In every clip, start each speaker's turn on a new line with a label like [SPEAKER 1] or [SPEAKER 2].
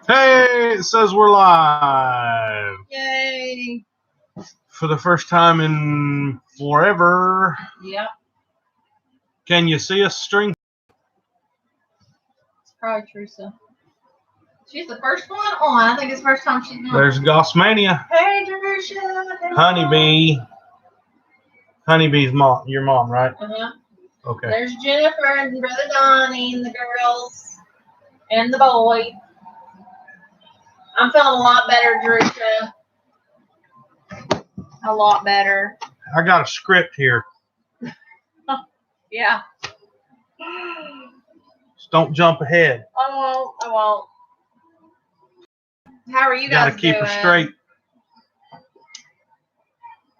[SPEAKER 1] Hey, it says we're live.
[SPEAKER 2] Yay!
[SPEAKER 1] For the first time in forever.
[SPEAKER 2] Yep.
[SPEAKER 1] Can you see us, String?
[SPEAKER 2] It's probably Teresa. She's the first one on. I think it's the first time she's on.
[SPEAKER 1] There's Gossmania.
[SPEAKER 2] Hey, Teresa. Hey,
[SPEAKER 1] Honeybee. Honeybee's mom. Your mom, right?
[SPEAKER 2] Uh-huh.
[SPEAKER 1] Okay.
[SPEAKER 2] There's Jennifer and Brother Donnie and the girls and the boy. I'm feeling a lot better, Teresa. A lot better.
[SPEAKER 1] I got a script here.
[SPEAKER 2] Yeah.
[SPEAKER 1] Just don't jump ahead.
[SPEAKER 2] I won't. How are you
[SPEAKER 1] Got
[SPEAKER 2] guys
[SPEAKER 1] to keep
[SPEAKER 2] doing?
[SPEAKER 1] her straight.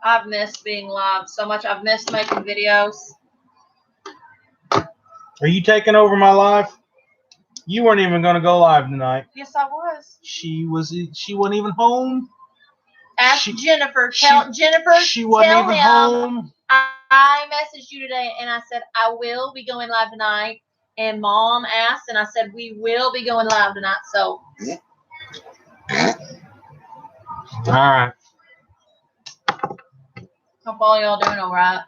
[SPEAKER 2] I've missed being live so much. I've missed making videos.
[SPEAKER 1] Are you taking over my live? You weren't even going to go live tonight.
[SPEAKER 2] Yes, I was.
[SPEAKER 1] She wasn't even home.
[SPEAKER 2] Ask Jennifer. Jennifer.
[SPEAKER 1] She wasn't
[SPEAKER 2] tell
[SPEAKER 1] even
[SPEAKER 2] him
[SPEAKER 1] home.
[SPEAKER 2] I messaged you today and I said I will be going live tonight. And Mom asked, and I said we will be going live tonight. So.
[SPEAKER 1] All right.
[SPEAKER 2] Hope all y'all doing all right.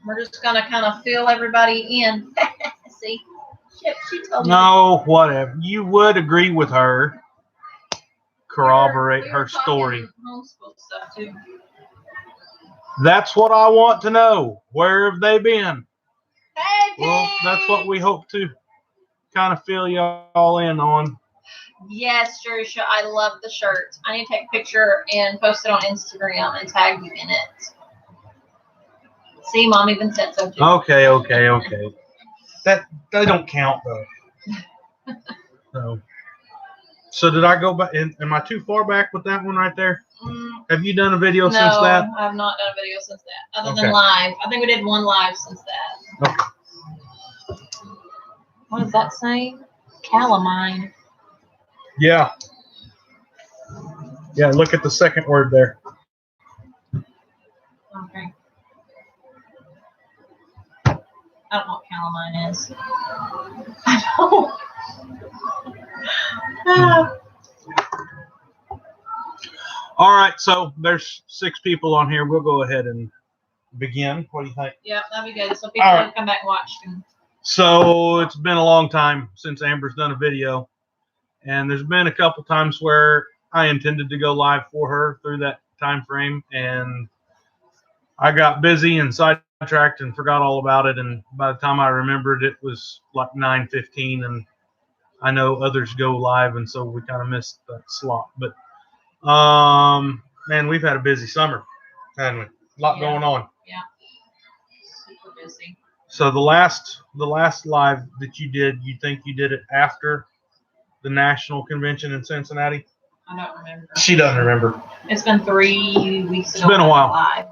[SPEAKER 2] We're just gonna kind of fill everybody in. See, she told me.
[SPEAKER 1] No, whatever. You would agree with her. Corroborate her story.
[SPEAKER 2] Homeschool stuff too.
[SPEAKER 1] That's what I want to know. Where have they been?
[SPEAKER 2] Hey,
[SPEAKER 1] well, that's what we hope to kind of fill y'all in on.
[SPEAKER 2] Yes, Jerusha, I love the shirt. I need to take a picture and post it on Instagram and tag you in it. See, Mom even said so too.
[SPEAKER 1] Okay. That don't count though. So did I go back? Am I too far back with that one right there? Have you done a video since that?
[SPEAKER 2] No, I have not done a video since that. Other than live. I think we did one live since that.
[SPEAKER 1] Okay.
[SPEAKER 2] What does that say? Calamine.
[SPEAKER 1] Yeah. Yeah, look at the second word there.
[SPEAKER 2] Okay. I don't know what calamine is. I don't.
[SPEAKER 1] All right, so there's 6 people on here. We'll go ahead and begin. What do you think?
[SPEAKER 2] Yeah, that'd be good. So people can come back and watch.
[SPEAKER 1] So it's been a long time since Amber's done a video. And there's been a couple times where I intended to go live for her through that time frame. And I got busy and sidetracked and forgot all about it. And by the time I remembered, it was like 9:15. And I know others go live, and so we kind of missed that slot. But man, we've had a busy summer, haven't we? A lot going on.
[SPEAKER 2] Yeah. Super busy.
[SPEAKER 1] So the last live that you did, you think you did it after the national convention in Cincinnati?
[SPEAKER 2] I don't remember.
[SPEAKER 1] She doesn't remember.
[SPEAKER 2] It's been 3 weeks ago.
[SPEAKER 1] It's been a while.
[SPEAKER 2] Live.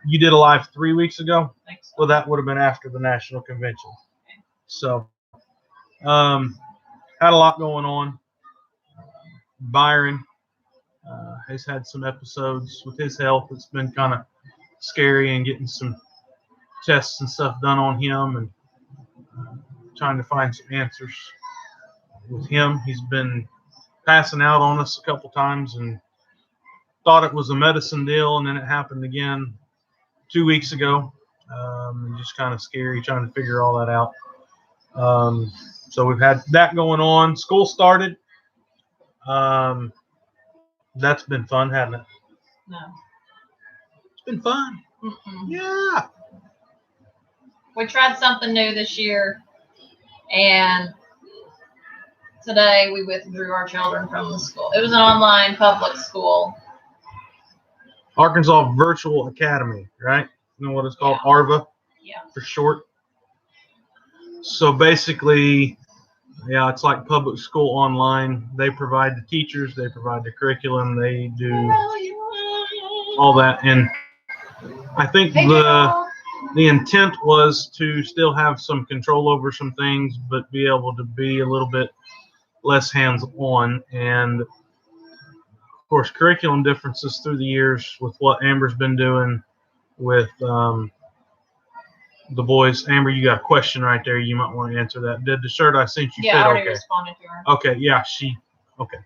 [SPEAKER 1] You did a live 3 weeks ago?
[SPEAKER 2] I think so.
[SPEAKER 1] Well, that would have been after the national convention. Okay. So, had a lot going on. Byron has had some episodes with his health. It's been kind of scary and getting some tests and stuff done on him and trying to find some answers with him. He's been passing out on us a couple times and thought it was a medicine deal, and then it happened again 2 weeks ago. And just kind of scary trying to figure all that out. So we've had that going on. School started. That's been fun, hasn't it?
[SPEAKER 2] No.
[SPEAKER 1] It's been fun.
[SPEAKER 2] Mm-mm.
[SPEAKER 1] Yeah.
[SPEAKER 2] We tried something new this year, and today we withdrew our children from the school. It was an online public school.
[SPEAKER 1] Arkansas Virtual Academy, right? You know what it's called?
[SPEAKER 2] Yeah.
[SPEAKER 1] ARVA.
[SPEAKER 2] Yeah.
[SPEAKER 1] For short. So basically, yeah, it's like public school online. They provide the teachers, they provide the curriculum, they do all that. And I think the intent was to still have some control over some things, but be able to be a little bit less hands-on. And of course, curriculum differences through the years with what Amber's been doing with the boys. Amber, you got a question right there. You might want to answer that. Did the shirt I sent you fit
[SPEAKER 2] I already
[SPEAKER 1] okay?
[SPEAKER 2] responded to her.
[SPEAKER 1] Okay, yeah, okay.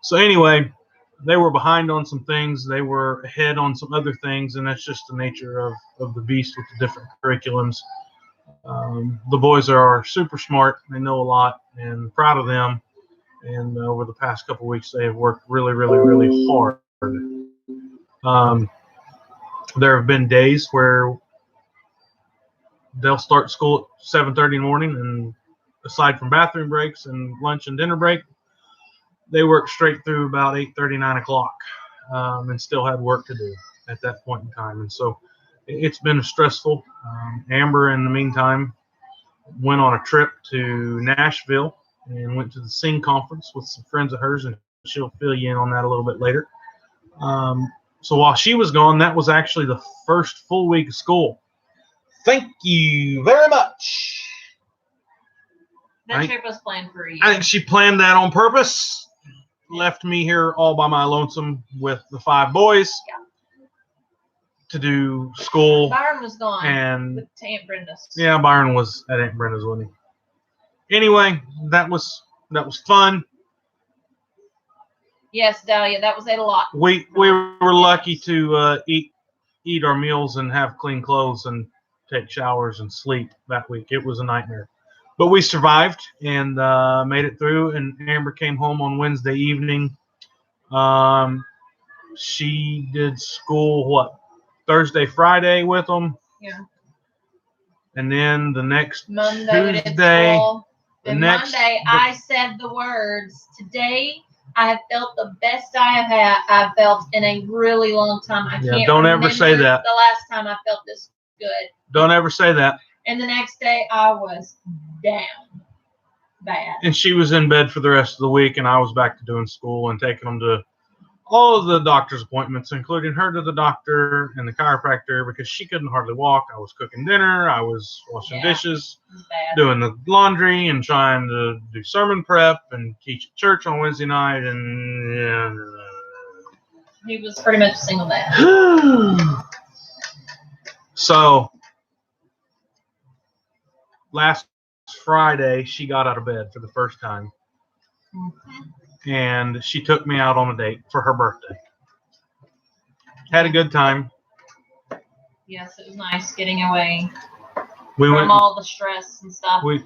[SPEAKER 1] So anyway, they were behind on some things. They were ahead on some other things, and that's just the nature of the beast with the different curriculums. The boys are super smart. They know a lot, and proud of them. And over the past couple of weeks, they have worked really, really, really hard. Um, there have been days where they'll start school at 7:30 in the morning, and aside from bathroom breaks and lunch and dinner break, they worked straight through about 8:30, 9 o'clock, and still had work to do at that point in time. And so it's been stressful. Amber, in the meantime, went on a trip to Nashville and went to the Sing conference with some friends of hers, and she'll fill you in on that a little bit later. So while she was gone, that was actually the first full week of school. Thank you very much.
[SPEAKER 2] That trip was planned for you.
[SPEAKER 1] I think she planned that on purpose. Left me here all by my lonesome with the 5 boys to do school.
[SPEAKER 2] Byron was gone
[SPEAKER 1] and
[SPEAKER 2] with Aunt Brenda's.
[SPEAKER 1] Yeah, Byron was at Aunt Brenda's, wasn't he? Anyway, that was fun.
[SPEAKER 2] Yes, Dahlia, that was a lot.
[SPEAKER 1] We were lucky to eat our meals and have clean clothes and take showers and sleep that week. It was a nightmare. But we survived and made it through, and Amber came home on Wednesday evening. She did school, Thursday, Friday with them?
[SPEAKER 2] Yeah.
[SPEAKER 1] And then the next
[SPEAKER 2] Monday,
[SPEAKER 1] Tuesday.
[SPEAKER 2] Monday, I said the words, "Today I have felt the best I've felt in a really long time. I can't
[SPEAKER 1] don't
[SPEAKER 2] remember
[SPEAKER 1] ever say that.
[SPEAKER 2] the last time I felt this good."
[SPEAKER 1] Don't ever say that.
[SPEAKER 2] And the next day, I was down bad.
[SPEAKER 1] And she was in bed for the rest of the week, and I was back to doing school and taking them to all of the doctor's appointments, including her to the doctor and the chiropractor, because she couldn't hardly walk. I was cooking dinner. I was washing dishes, doing the laundry, and trying to do sermon prep and teach at church on Wednesday night. And
[SPEAKER 2] he was pretty much a single dad.
[SPEAKER 1] So last Friday, she got out of bed for the first time. And she took me out on a date for her birthday. Had a good time.
[SPEAKER 2] Yes, it was nice getting away
[SPEAKER 1] from
[SPEAKER 2] all the stress and stuff.
[SPEAKER 1] I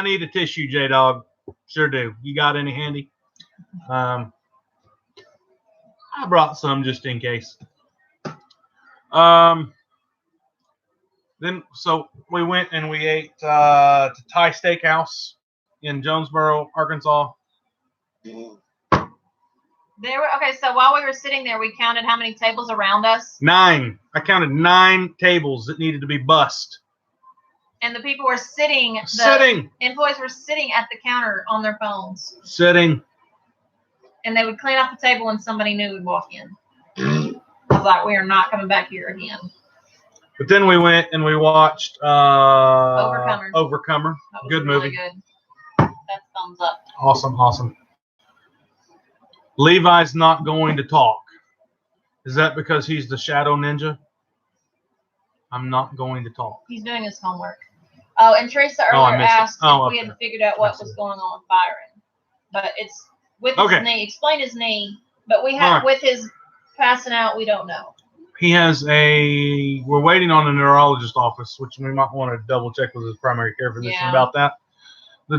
[SPEAKER 1] need a tissue, J-Dog. Sure do. You got any handy? I brought some just in case. So we went and we ate to Thai Steakhouse in Jonesboro, Arkansas.
[SPEAKER 2] So while we were sitting there, we counted how many tables around us.
[SPEAKER 1] 9. I counted 9 tables that needed to be bussed.
[SPEAKER 2] And the people were sitting. Employees were sitting at the counter on their phones.
[SPEAKER 1] Sitting.
[SPEAKER 2] And they would clean off the table when somebody new would walk in. I was like, we are not coming back here again.
[SPEAKER 1] But then we went and we watched
[SPEAKER 2] Overcomer.
[SPEAKER 1] Good movie.
[SPEAKER 2] Really good. That's thumbs up.
[SPEAKER 1] Awesome. Levi's not going to talk. Is that because he's the shadow ninja? I'm not going to talk.
[SPEAKER 2] He's doing his homework. Oh, and Teresa earlier asked if we had figured out what was going on with Byron. But it's with his knee. Explain his knee. But we have with his passing out, we don't know.
[SPEAKER 1] He has we're waiting on the neurologist office, which we might want to double check with his primary care physician about that. The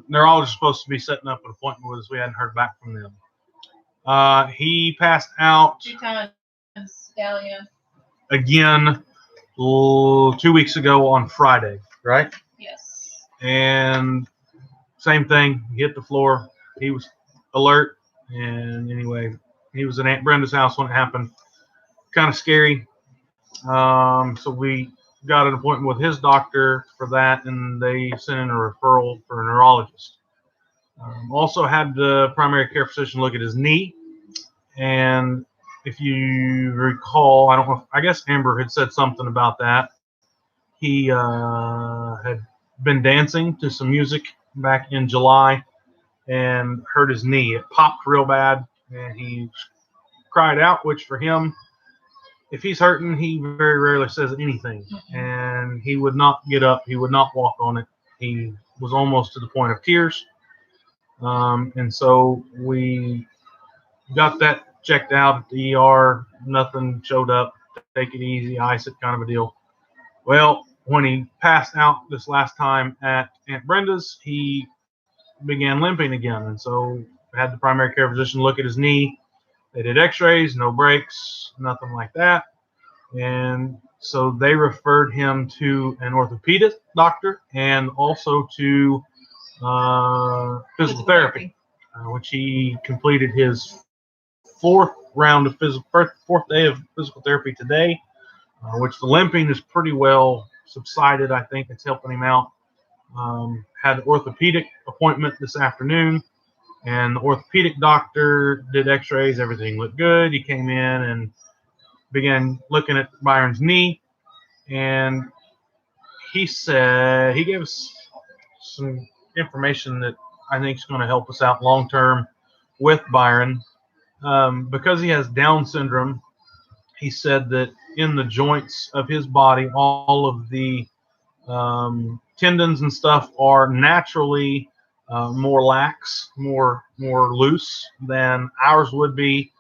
[SPEAKER 1] neurologist is supposed to be setting up an appointment with us. We hadn't heard back from them. He passed out
[SPEAKER 2] 2 times, Dahlia.
[SPEAKER 1] Again 2 weeks ago on Friday, right?
[SPEAKER 2] Yes.
[SPEAKER 1] And same thing. He hit the floor. He was alert. And anyway, he was at Aunt Brenda's house when it happened. Kind of scary. So we got an appointment with his doctor for that, and they sent in a referral for a neurologist. Also had the primary care physician look at his knee, and if you recall, I guess Amber had said something about that. He had been dancing to some music back in July and hurt his knee. It popped real bad, and he cried out, which for him if he's hurting, he very rarely says anything. And he would not get up. He would not walk on it. He was almost to the point of tears. And so we got that checked out at the ER. Nothing showed up. Take it easy, ice it, kind of a deal. Well, when he passed out this last time at Aunt Brenda's, he began limping again. And so I had the primary care physician look at his knee. They did x-rays, no breaks, nothing like that. And so they referred him to an orthopedic doctor and also to physical therapy, which he completed his fourth day of physical therapy today, which the limping is pretty well subsided. I think it's helping him out. Had an orthopedic appointment this afternoon, and the orthopedic doctor did x-rays. Everything looked good. He came in and began looking at Byron's knee, and he said he gave us some information that I think is going to help us out long term with Byron. Because he has Down syndrome, he said that in the joints of his body, all of the tendons and stuff are naturally more lax, more loose than ours would be.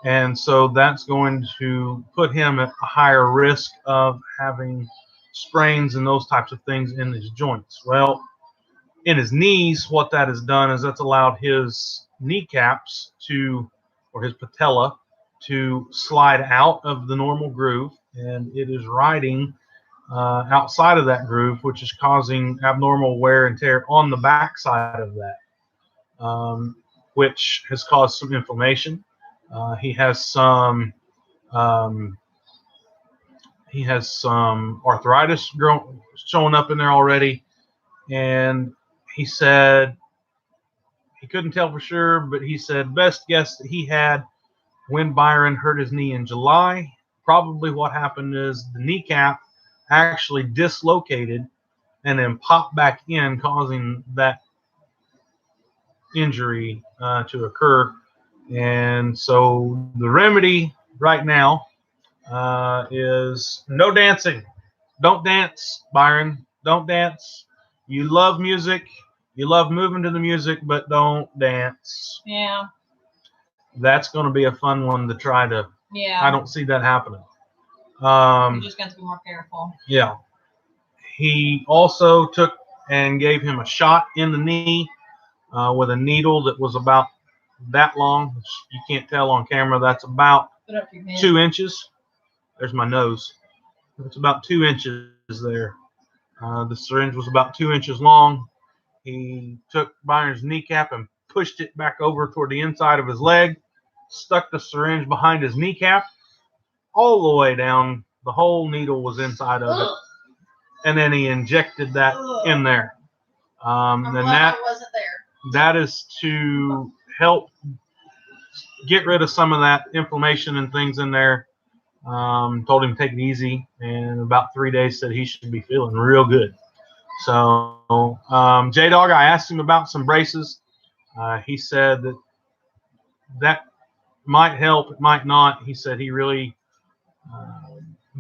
[SPEAKER 1] And so that's going to put him at a higher risk of having sprains and those types of things in his joints. Well, in his knees, what that has done is that's allowed his kneecaps or his patella to slide out of the normal groove, and it is riding outside of that groove, which is causing abnormal wear and tear on the backside of that, which has caused some inflammation. He has some arthritis showing up in there already, and he said he couldn't tell for sure, but he said best guess that he had when Byron hurt his knee in July. Probably what happened is the kneecap actually dislocated and then popped back in, causing that injury to occur. And so the remedy right now is no dancing. Don't dance, Byron. Don't dance. You love music. You love moving to the music, but don't dance.
[SPEAKER 2] Yeah.
[SPEAKER 1] That's going to be a fun one to try to.
[SPEAKER 2] Yeah.
[SPEAKER 1] I don't see that happening.
[SPEAKER 2] You're just going to be more careful.
[SPEAKER 1] Yeah. He also took and gave him a shot in the knee with a needle that was about that long. Which you can't tell on camera. That's about 2 inches. There's my nose. It's about 2 inches there. The syringe was about 2 inches long. He took Byron's kneecap and pushed it back over toward the inside of his leg, stuck the syringe behind his kneecap, all the way down. The whole needle was inside of it. And then he injected that in there. And that
[SPEAKER 2] wasn't there.
[SPEAKER 1] That is to help get rid of some of that inflammation and things in there. Told him to take it easy, and in about 3 days said he should be feeling real good. So J-Dog, I asked him about some braces. He said that might help, it might not. He said he really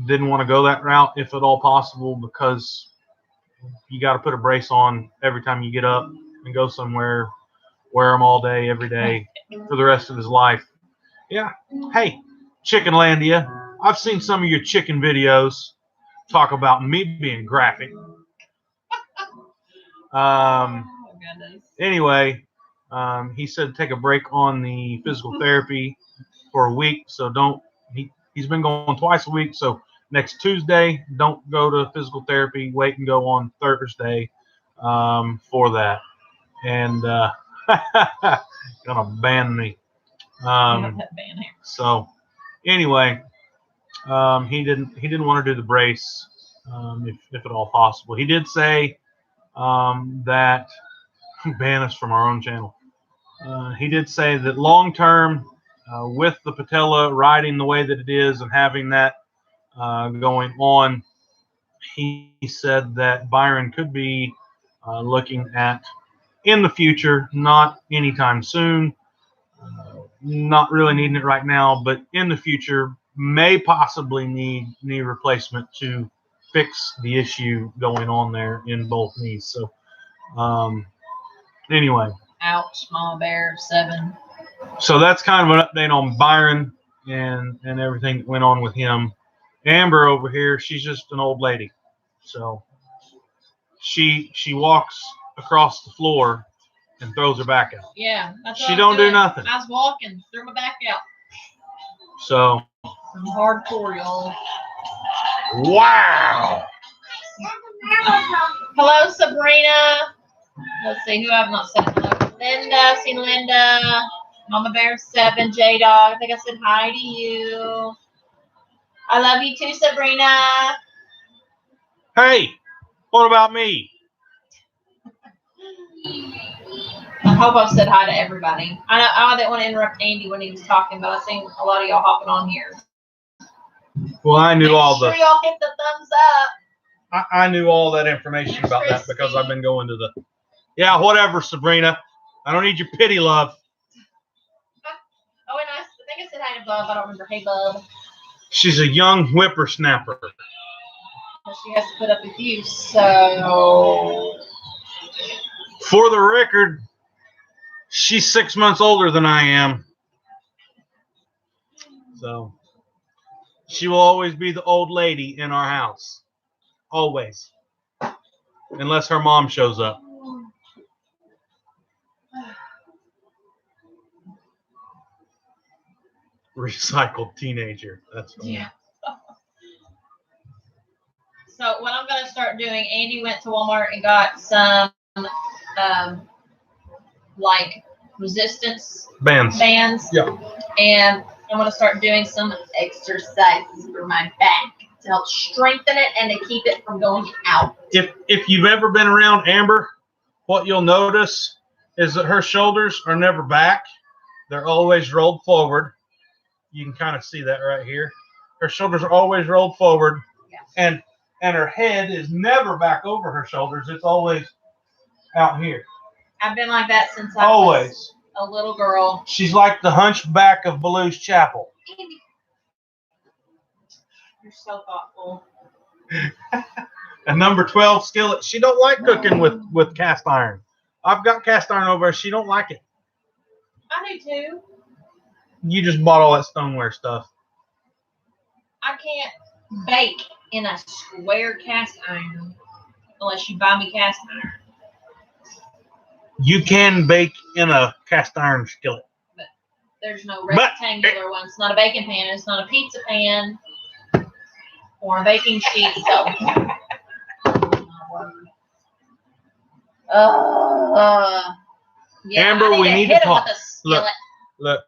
[SPEAKER 1] didn't want to go that route if at all possible, because you got to put a brace on every time you get up and go somewhere, wear them all day, every day for the rest of his life. Yeah. Hey, Chickenlandia, I've seen some of your chicken videos. Talk about me being graphic. Anyway, he said take a break on the physical therapy for a week. So he's been going twice a week. So next Tuesday, don't go to physical therapy. Wait and go on Thursday for that. And gonna ban me. So anyway, he didn't want to do the brace if at all possible. He did say that ban us from our own channel. He did say that long term, with the patella riding the way that it is and having that going on, he said that Byron could be looking at in the future, not anytime soon, not really needing it right now, but in the future, may possibly need knee replacement to fix the issue going on there in both knees. So, anyway.
[SPEAKER 2] Ouch, Mama Bear 7.
[SPEAKER 1] So that's kind of an update on Byron and everything that went on with him. Amber over here, she's just an old lady. So she walks across the floor and throws her back out.
[SPEAKER 2] Yeah, that's what
[SPEAKER 1] she don't do nothing.
[SPEAKER 2] I was walking, threw my back out.
[SPEAKER 1] So
[SPEAKER 2] I'm hardcore, y'all.
[SPEAKER 1] Wow.
[SPEAKER 2] Hello, Sabrina. Let's see who I've not said hello. Linda, seen Linda. Mama Bear 7, J Dog. I think I said hi to you. I love you too, Sabrina.
[SPEAKER 1] Hey, what about me?
[SPEAKER 2] I hope I've said hi to everybody. I didn't want to interrupt Andy when he was talking, but I've seen a lot of y'all hopping on here.
[SPEAKER 1] Well, I knew all the.
[SPEAKER 2] Make sure y'all hit the thumbs up.
[SPEAKER 1] I knew all that information about that because I've been going to the. Yeah, whatever, Sabrina. I don't need your pity love.
[SPEAKER 2] Oh, and I think I said hi to Bub. I don't remember. Hey, Bub.
[SPEAKER 1] She's a young whippersnapper.
[SPEAKER 2] She has to put up with you, so.
[SPEAKER 1] For the record, she's 6 months older than I am. So she will always be the old lady in our house. Always. Unless her mom shows up. Recycled teenager. That's funny.
[SPEAKER 2] Yeah. So what I'm gonna start doing, Andy went to Walmart and got some like resistance bands.
[SPEAKER 1] Yeah.
[SPEAKER 2] And I'm gonna start doing some exercises for my back to help strengthen it and to keep it from going out.
[SPEAKER 1] If you've ever been around Amber, what you'll notice is that her shoulders are never back. They're always rolled forward. You can kind of see that right here. Her shoulders are always rolled forward. Yeah. And her head is never back over her shoulders. It's always out here.
[SPEAKER 2] I've been like that since I was a little girl.
[SPEAKER 1] She's like the hunchback of Belu's Chapel.
[SPEAKER 2] You're so thoughtful.
[SPEAKER 1] And number 12 skillet. She don't like cooking with cast iron. I've got cast iron over there. She don't like it.
[SPEAKER 2] I do too.
[SPEAKER 1] You just bought all that stoneware stuff.
[SPEAKER 2] I can't bake in a square cast iron unless you buy me cast iron.
[SPEAKER 1] You can bake in a cast iron skillet.
[SPEAKER 2] But there's no rectangular one. It's not a baking pan. It's not a pizza pan or a baking sheet. So. Yeah,
[SPEAKER 1] Amber, we need to talk. Look.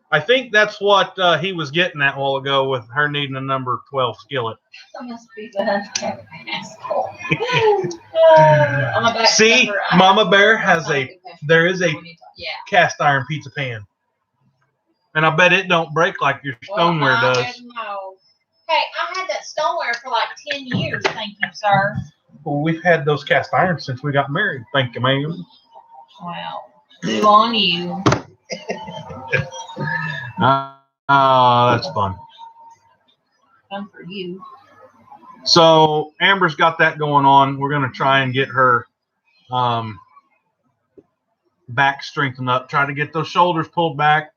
[SPEAKER 1] I think that's what he was getting at a while ago with her needing a number 12 skillet.
[SPEAKER 2] That must be bad.
[SPEAKER 1] See, Mama Bear has there is a cast iron pizza pan. And I bet it don't break like your stoneware does.
[SPEAKER 2] No. Hey, I had that stoneware for like 10 years, thank you, sir.
[SPEAKER 1] Well, we've had those cast irons since we got married. Thank you, ma'am.
[SPEAKER 2] Wow. Good on you.
[SPEAKER 1] That's fun.
[SPEAKER 2] Fun for you.
[SPEAKER 1] So Amber's got that going on. We're going to try and get her back strengthened up. Try to get those shoulders pulled back,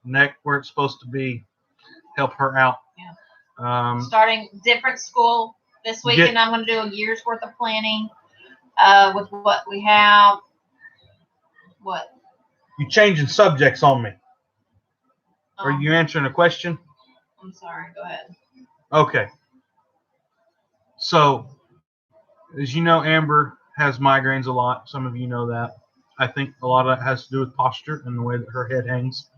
[SPEAKER 1] neck where it's supposed to be. Help her out.
[SPEAKER 2] Yeah. Starting different school this weekend. I'm going to do a year's worth of planning with what we have. What?
[SPEAKER 1] You changing subjects on me. Are you answering a question?
[SPEAKER 2] I'm sorry. Go ahead.
[SPEAKER 1] Okay. So, as you know, Amber has migraines a lot. Some of you know that. I think a lot of that has to do with posture and the way that her head hangs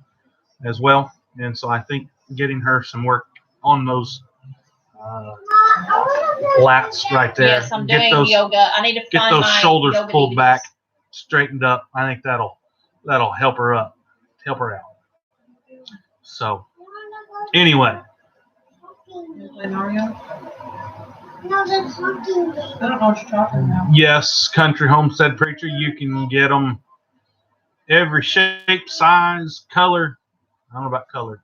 [SPEAKER 1] as well. And so I think getting her some work on those lats right there.
[SPEAKER 2] Yes, I'm doing yoga. I need to
[SPEAKER 1] get those shoulders pulled back, straightened up. I think that'll help her up, help her out. So, anyway.
[SPEAKER 2] Mario? No, they're talking. I don't know what you're talking about.
[SPEAKER 1] Yes, Country Homestead Preacher. You can get them every shape, size, color. I don't know about color.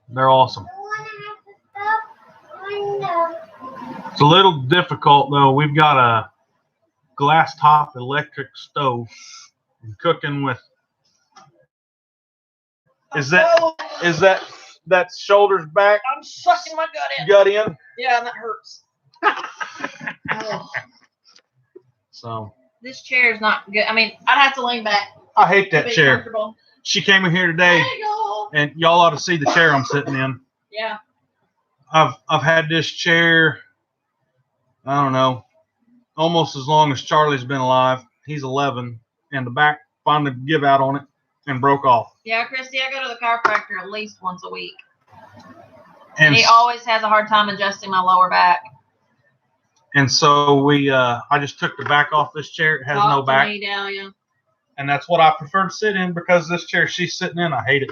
[SPEAKER 1] They're awesome. It's a little difficult though. We've got a glass top electric stove. I'm cooking with. Is that shoulders back?
[SPEAKER 2] I'm sucking my gut in.
[SPEAKER 1] Gut in?
[SPEAKER 2] Yeah, and that hurts. Oh.
[SPEAKER 1] So.
[SPEAKER 2] This chair is not good. I mean, I'd have to lean back.
[SPEAKER 1] I hate that chair. She came in here today, and y'all ought to see the chair I'm sitting in.
[SPEAKER 2] Yeah.
[SPEAKER 1] I've had this chair, I don't know, almost as long as Charlie's been alive. He's 11, and the back finally give out on it and broke off.
[SPEAKER 2] Yeah, Christy, I go to the chiropractor at least once a week. And he always has a hard time adjusting my lower back.
[SPEAKER 1] And so I just took the back off this chair. It has no back. And that's what I prefer to sit in because this chair she's sitting in, I hate it.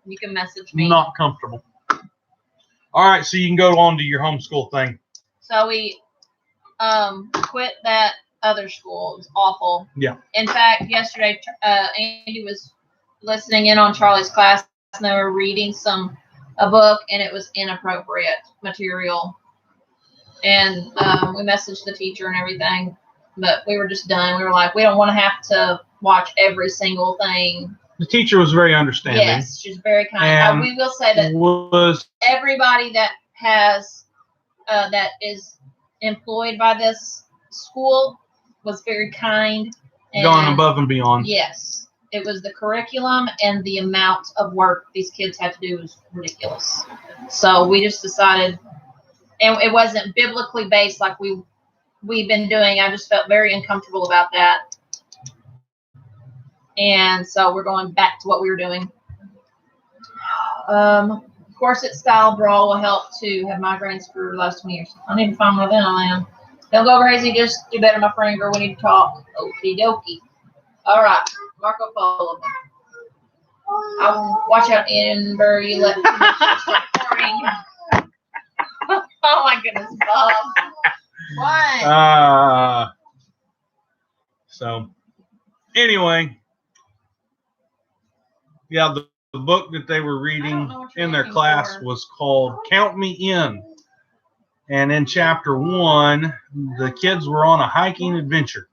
[SPEAKER 2] You can message me.
[SPEAKER 1] Not comfortable. All right, so you can go on to your homeschool thing.
[SPEAKER 2] So we quit that other school. It was awful.
[SPEAKER 1] Yeah.
[SPEAKER 2] In fact, yesterday, Andy was listening in on Charlie's class, and they were reading a book, and it was inappropriate material. And we messaged the teacher and everything, but we were just done. We were like, we don't want to have to watch every single thing.
[SPEAKER 1] The teacher was very understanding.
[SPEAKER 2] Yes, she's very kind. We will say that everybody that has that is employed by this school was very kind. And
[SPEAKER 1] gone above and beyond.
[SPEAKER 2] Yes. It was the curriculum and the amount of work these kids had to do was ridiculous. So we just decided, and it wasn't biblically based like we've been doing. I just felt very uncomfortable about that. And so we're going back to what we were doing. Corset style bra will help to have migraines for the last 20 years. I need to find one of them, man. Don't go crazy. Just do better, my friend, girl. We need to talk. Okie dokie. All right. Marco Polo. I'll watch out, Amber. You let me start pouring. Oh, my goodness, Bob. What?
[SPEAKER 1] So, anyway. Yeah, the book that they were reading in their class was called Count Me In. And in chapter 1, the kids were on a hiking adventure,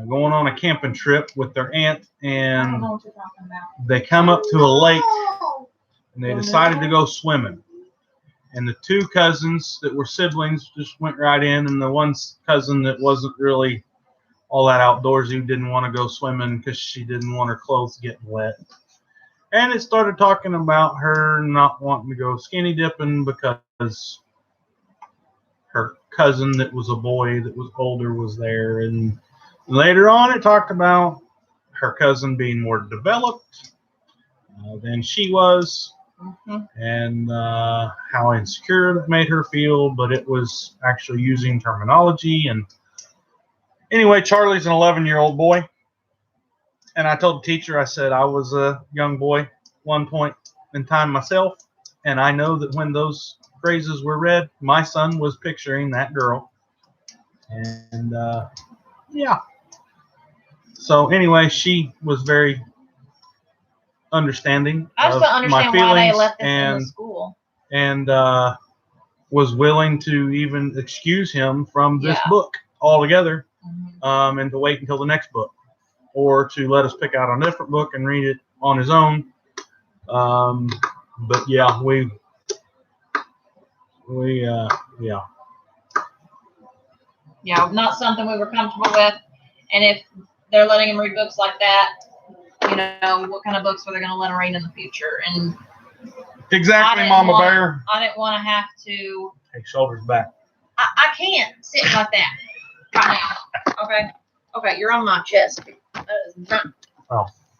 [SPEAKER 1] going on a camping trip with their aunt, and they come up to a lake, and they decided to go swimming. And the two cousins that were siblings just went right in, and the one cousin that wasn't really all that outdoorsy didn't want to go swimming because she didn't want her clothes getting wet. And it started talking about her not wanting to go skinny dipping because her cousin that was a boy that was older was there. And later on it talked about her cousin being more developed than she was, and how insecure it made her feel, but it was actually using terminology. And anyway, Charlie's an 11-year-old boy. And I told the teacher, I said, I was a young boy one point in time myself. And I know that when those phrases were read, my son was picturing that girl. And, yeah. So anyway, she was very understanding
[SPEAKER 2] I just don't understand
[SPEAKER 1] my feelings,
[SPEAKER 2] why they left this in the school.
[SPEAKER 1] And was willing to even excuse him from this book altogether, and to wait until the next book, or to let us pick out a different book and read it on his own. But yeah,
[SPEAKER 2] Yeah, not something we were comfortable with. And if they're letting him read books like that, you know, what kind of books are they going to let him read in the future? And
[SPEAKER 1] exactly, Mama Bear.
[SPEAKER 2] I didn't want to have to
[SPEAKER 1] take shoulders back.
[SPEAKER 2] I can't sit like that right now. Okay, you're on my chest. That is not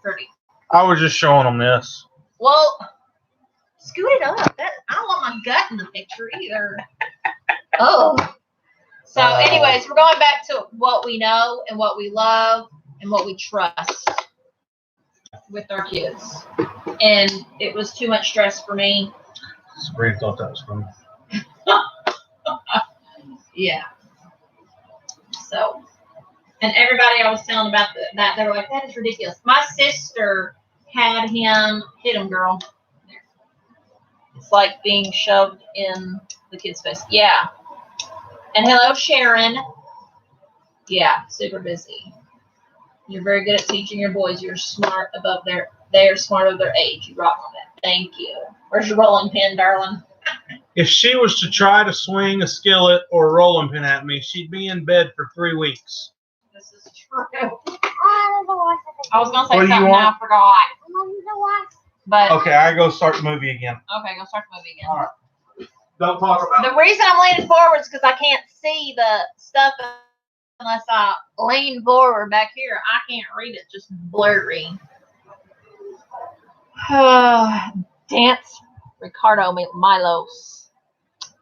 [SPEAKER 2] pretty.
[SPEAKER 1] I was just showing them this.
[SPEAKER 2] Well, scoot it up. I don't want my gut in the picture either. Oh. So, anyways, we're going back to what we know and what we love and what we trust with our kids. And it was too much stress for me.
[SPEAKER 1] Sabrina thought that was funny.
[SPEAKER 2] Yeah. So, and everybody I was telling about that, they were like, that is ridiculous. My sister had him hit him, girl. It's like being shoved in the kid's face. Yeah. And hello, Sharon. Yeah, super busy. You're very good at teaching your boys. You're smart above they are smart of their age. You rock on that. Thank you. Where's your rolling pin, darling?
[SPEAKER 1] If she was to try to swing a skillet or a rolling pin at me, she'd be in bed for 3 weeks.
[SPEAKER 2] This is true. I was gonna say something I forgot. But
[SPEAKER 1] okay, I go start the movie again.
[SPEAKER 2] Okay, go start the movie again.
[SPEAKER 1] All right. Don't talk about
[SPEAKER 2] it. The reason I'm leaning forward is because I can't see the stuff unless I lean forward back here. I can't read it, just blurry. Dance Ricardo Milos.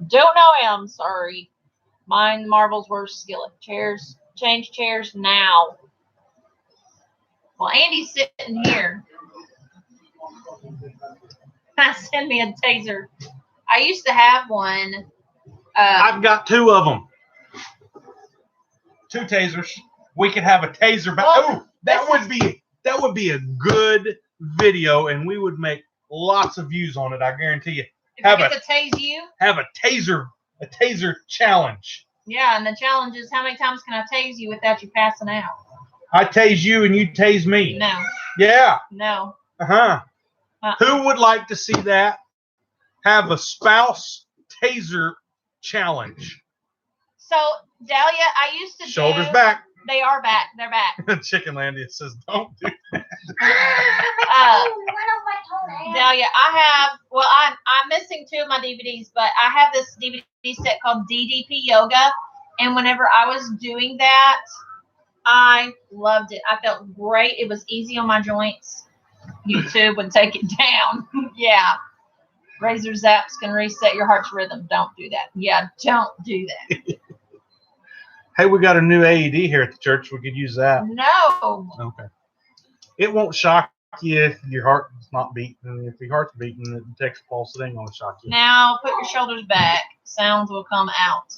[SPEAKER 2] Don't know him, sorry. Mine Marvel's worst skillet. Chairs, change chairs now. Well, Andy's sitting here. Send me a taser. I used to have one.
[SPEAKER 1] I've got 2 of them. 2 tasers. We could have a taser back.
[SPEAKER 2] Well,
[SPEAKER 1] that would be a good video, and we would make lots of views on it. I guarantee you.
[SPEAKER 2] If I get to tase you.
[SPEAKER 1] Have a taser challenge.
[SPEAKER 2] Yeah, and the challenge is how many times can I tase you without you passing out?
[SPEAKER 1] I tase you and you tase me.
[SPEAKER 2] No.
[SPEAKER 1] Yeah.
[SPEAKER 2] No.
[SPEAKER 1] Who would like to see that? Have a spouse taser challenge.
[SPEAKER 2] So, Dahlia, I used to
[SPEAKER 1] Shoulders back.
[SPEAKER 2] They are back. They're back.
[SPEAKER 1] Chickenlandia says, don't do that.
[SPEAKER 2] Dahlia, I'm missing 2 of my DVDs, but I have this DVD set called DDP Yoga, and whenever I was doing that, I loved it. I felt great. It was easy on my joints. YouTube would take it down. Yeah. Razor zaps can reset your heart's rhythm. Don't do that. Yeah, don't do that.
[SPEAKER 1] Hey, we got a new AED here at the church. We could use that.
[SPEAKER 2] No.
[SPEAKER 1] Okay. It won't shock you if your heart is not beating. If your heart's beating, it detects pulse. It ain't going to shock you.
[SPEAKER 2] Now, put your shoulders back. Sounds will come out.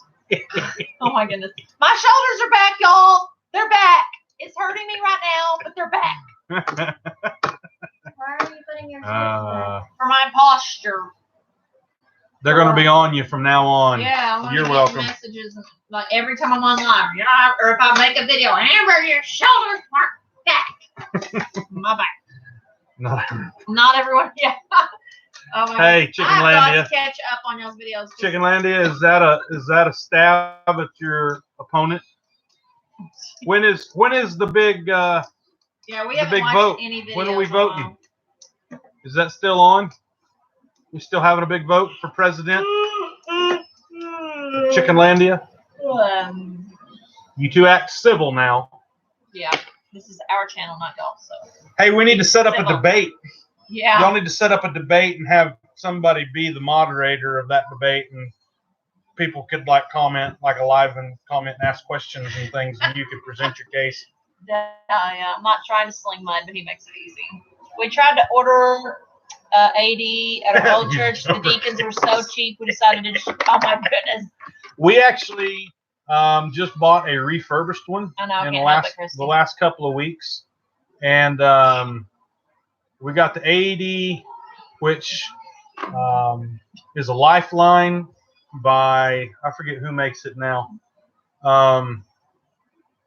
[SPEAKER 2] Oh, my goodness. My shoulders are back, y'all. They're back. It's hurting me right now, but they're back.
[SPEAKER 3] Why are you putting your shoulders back?
[SPEAKER 2] For my posture.
[SPEAKER 1] They're going to be on you from now on.
[SPEAKER 2] Yeah,
[SPEAKER 1] you're welcome.
[SPEAKER 2] Messages like every time I'm on live, or if I make a video, Amber, your shoulders are back. My back. Not everyone. Yeah. Oh my
[SPEAKER 1] hey, Chickenlandia.
[SPEAKER 2] I catch up on y'all's videos.
[SPEAKER 1] Chickenlandia, is that a stab at your opponent? When is the big
[SPEAKER 2] yeah, we haven't watched
[SPEAKER 1] vote?
[SPEAKER 2] Any videos.
[SPEAKER 1] When are we voting? Is that still on? We still having a big vote for president? Chickenlandia? You 2 act civil now.
[SPEAKER 2] Yeah, this is our channel, not y'all. So.
[SPEAKER 1] Hey, we need to set up a debate.
[SPEAKER 2] Yeah.
[SPEAKER 1] Y'all need to set up a debate and have somebody be the moderator of that debate, and people could comment, like a live and comment and ask questions and things, and you could present your case.
[SPEAKER 2] Yeah, I'm not trying to sling mud, but he makes it easy. We tried to order AD at our old church. The deacons were so cheap, we decided to just, oh my goodness.
[SPEAKER 1] We actually just bought a refurbished one
[SPEAKER 2] I know,
[SPEAKER 1] in the last couple of weeks. And we got the AD, which is a Lifeline by, I forget who makes it now.